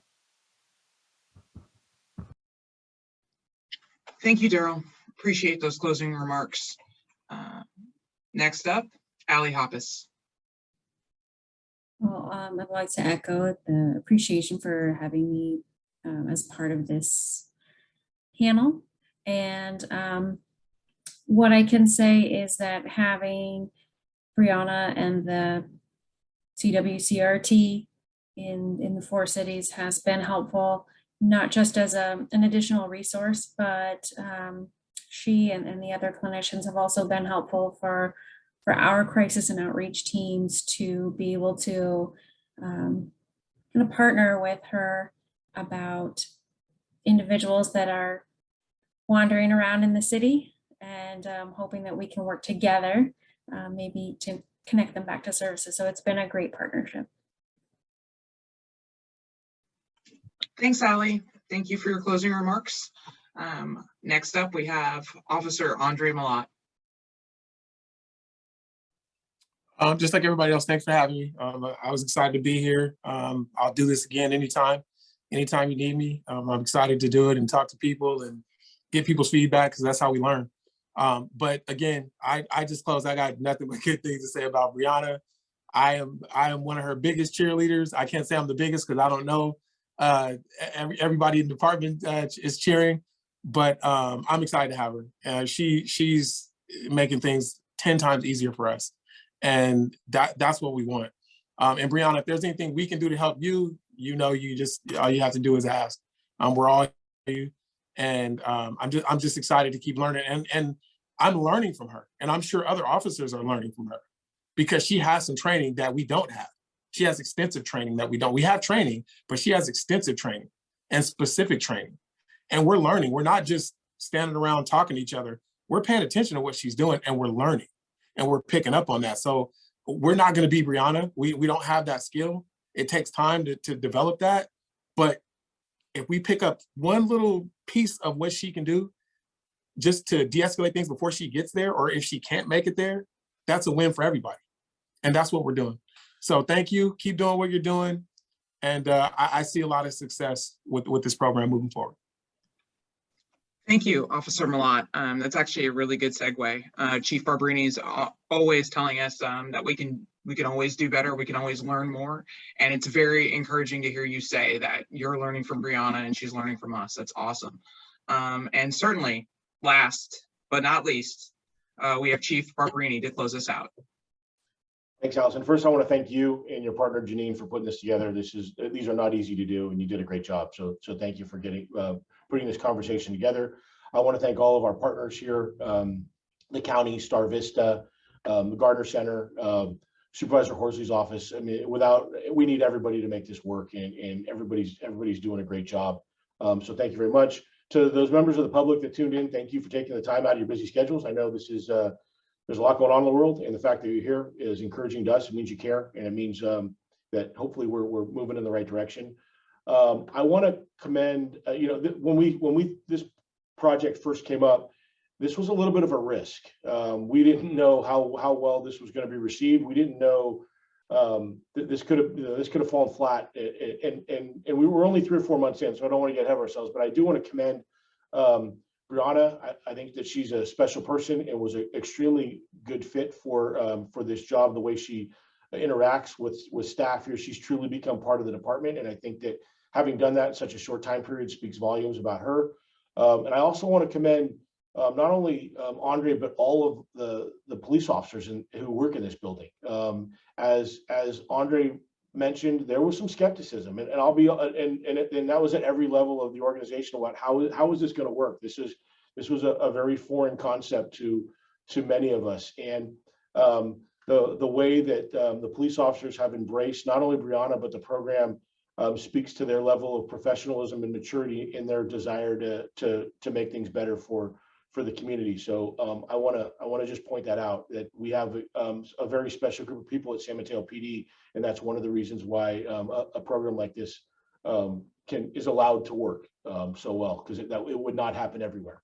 Thank you, Daryl. Appreciate those closing remarks. Next up, Allie Hoppus. Well, I'd like to echo the appreciation for having me as part of this panel. And what I can say is that having Brianna and the CWCRT in the 4 cities has been helpful, not just as an additional resource, but she and the other clinicians have also been helpful for our crisis and outreach teams to be able to kind of partner with her about individuals that are wandering around in the city, and hoping that we can work together maybe to connect them back to services. So it's been a great partnership. Thanks, Allie. Thank you for your closing remarks. Next up, we have Officer Andre Malott. Just like everybody else, thanks for having me. I was excited to be here. I'll do this again anytime you need me. I'm excited to do it and talk to people and get people's feedback, because that's how we learn. But again, I just closed. I got nothing but good things to say about Brianna. I am one of her biggest cheerleaders. I can't say I'm the biggest because I don't know. Everybody in the department is cheering, but I'm excited to have her. She's making things 10 times easier for us. And that's what we want. And Brianna, if there's anything we can do to help you, you just, all you have to do is ask. We're all you. And I'm just excited to keep learning. And I'm learning from her. And I'm sure other officers are learning from her, because she has some training that we don't have. She has extensive training that we don't. We have training, but she has extensive training and specific training. And we're learning. We're not just standing around talking to each other. We're paying attention to what she's doing, and we're learning. And we're picking up on that. So we're not going to be Brianna. We don't have that skill. It takes time to develop that. But if we pick up one little piece of what she can do just to de-escalate things before she gets there, or if she can't make it there, that's a win for everybody. And that's what we're doing. So thank you. Keep doing what you're doing. And I see a lot of success with this program moving forward. Thank you, Officer Malott. That's actually a really good segue. Chief Barbarini is always telling us that we can always do better. We can always learn more. And it's very encouraging to hear you say that you're learning from Brianna and she's learning from us. That's awesome. And certainly, last but not least, we have Chief Barbarini to close us out. Thanks, Allison. First, I want to thank you and your partner Janine for putting this together. These are not easy to do, and you did a great job. So thank you for putting this conversation together. I want to thank all of our partners here, the county, Star Vista, the Gardner Center, Supervisor Horsley's office. I mean, we need everybody to make this work, and everybody's doing a great job. So thank you very much. To those members of the public that tuned in, thank you for taking the time out of your busy schedules. I know this is there's a lot going on in the world, and the fact that you're here is encouraging to us. It means you care, and it means that hopefully we're moving in the right direction. I want to commend, when this project first came up, this was a little bit of a risk. We didn't know how well this was going to be received. We didn't know that this could have fallen flat, and we were only 3 or 4 months in, so I don't want to get ahead of ourselves. But I do want to commend Brianna. I think that she's a special person and was an extremely good fit for this job. The way she interacts with staff here, she's truly become part of the department, and I think that having done that in such a short time period speaks volumes about her. And I also want to commend not only Andre, but all of the police officers who work in this building. As Andre mentioned, there was some skepticism, and I'll be and that was at every level of the organization about how is this going to work. This is This was a very foreign concept to many of us. And the way that the police officers have embraced not only Brianna, but the program speaks to their level of professionalism and maturity in their desire to make things better for the community. So I want to just point that out, that we have a very special group of people at San Mateo PD, and that's one of the reasons why a program like this is allowed to work so well, because it would not happen everywhere.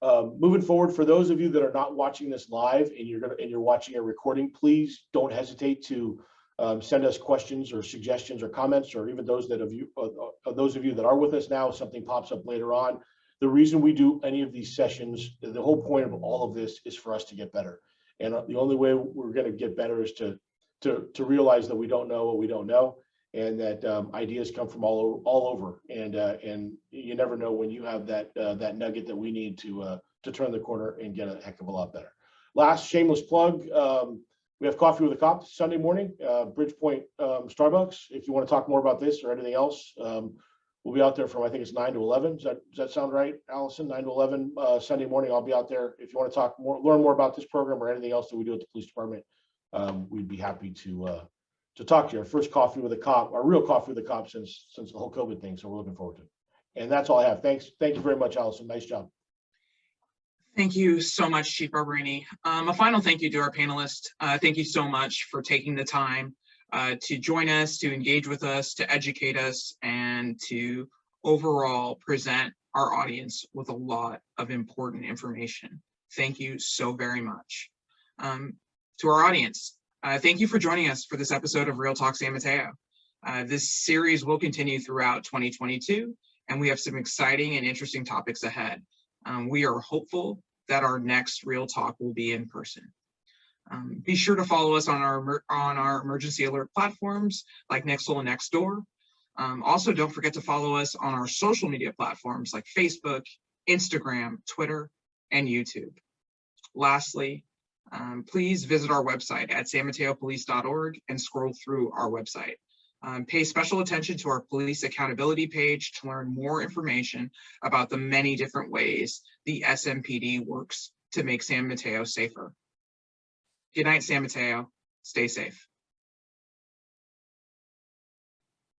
Moving forward, for those of you that are not watching this live and you're watching a recording, please don't hesitate to send us questions or suggestions or comments, or even those of you that are with us now, if something pops up later on. The reason we do any of these sessions, the whole point of all of this is for us to get better. And the only way we're going to get better is to realize that we don't know what we don't know, and that ideas come from all over. And you never know when you have that nugget that we need to turn the corner and get a heck of a lot better. Last shameless plug. We have Coffee with a Cop Sunday morning, Bridgepoint Starbucks. If you want to talk more about this or anything else, we'll be out there from, I think it's 9 to 11. Does that sound right, Allison? 9 to 11 Sunday morning. I'll be out there. If you want to talk more, learn more about this program or anything else that we do at the police department, we'd be happy to talk to you. Our first coffee with a cop, our real coffee with a cop since the whole COVID thing. So we're looking forward to it. And that's all I have. Thanks. Thank you very much, Allison. Nice job. Thank you so much, Chief Barbarini. A final thank you to our panelists. Thank you so much for taking the time to join us, to engage with us, to educate us, and to overall present our audience with a lot of important information. Thank you so very much. To our audience, thank you for joining us for this episode of Real Talk San Mateo. This series will continue throughout 2022, and we have some exciting and interesting topics ahead. We are hopeful that our next Real Talk will be in person. Be sure to follow us on our emergency alert platforms like Nextdoor and Nextdoor. Also, don't forget to follow us on our social media platforms like Facebook, Instagram, Twitter, and YouTube. Lastly, please visit our website at sanmataopolice.org and scroll through our website. Pay special attention to our police accountability page to learn more information about the many different ways the SMPD works to make San Mateo safer. Good night, San Mateo. Stay safe.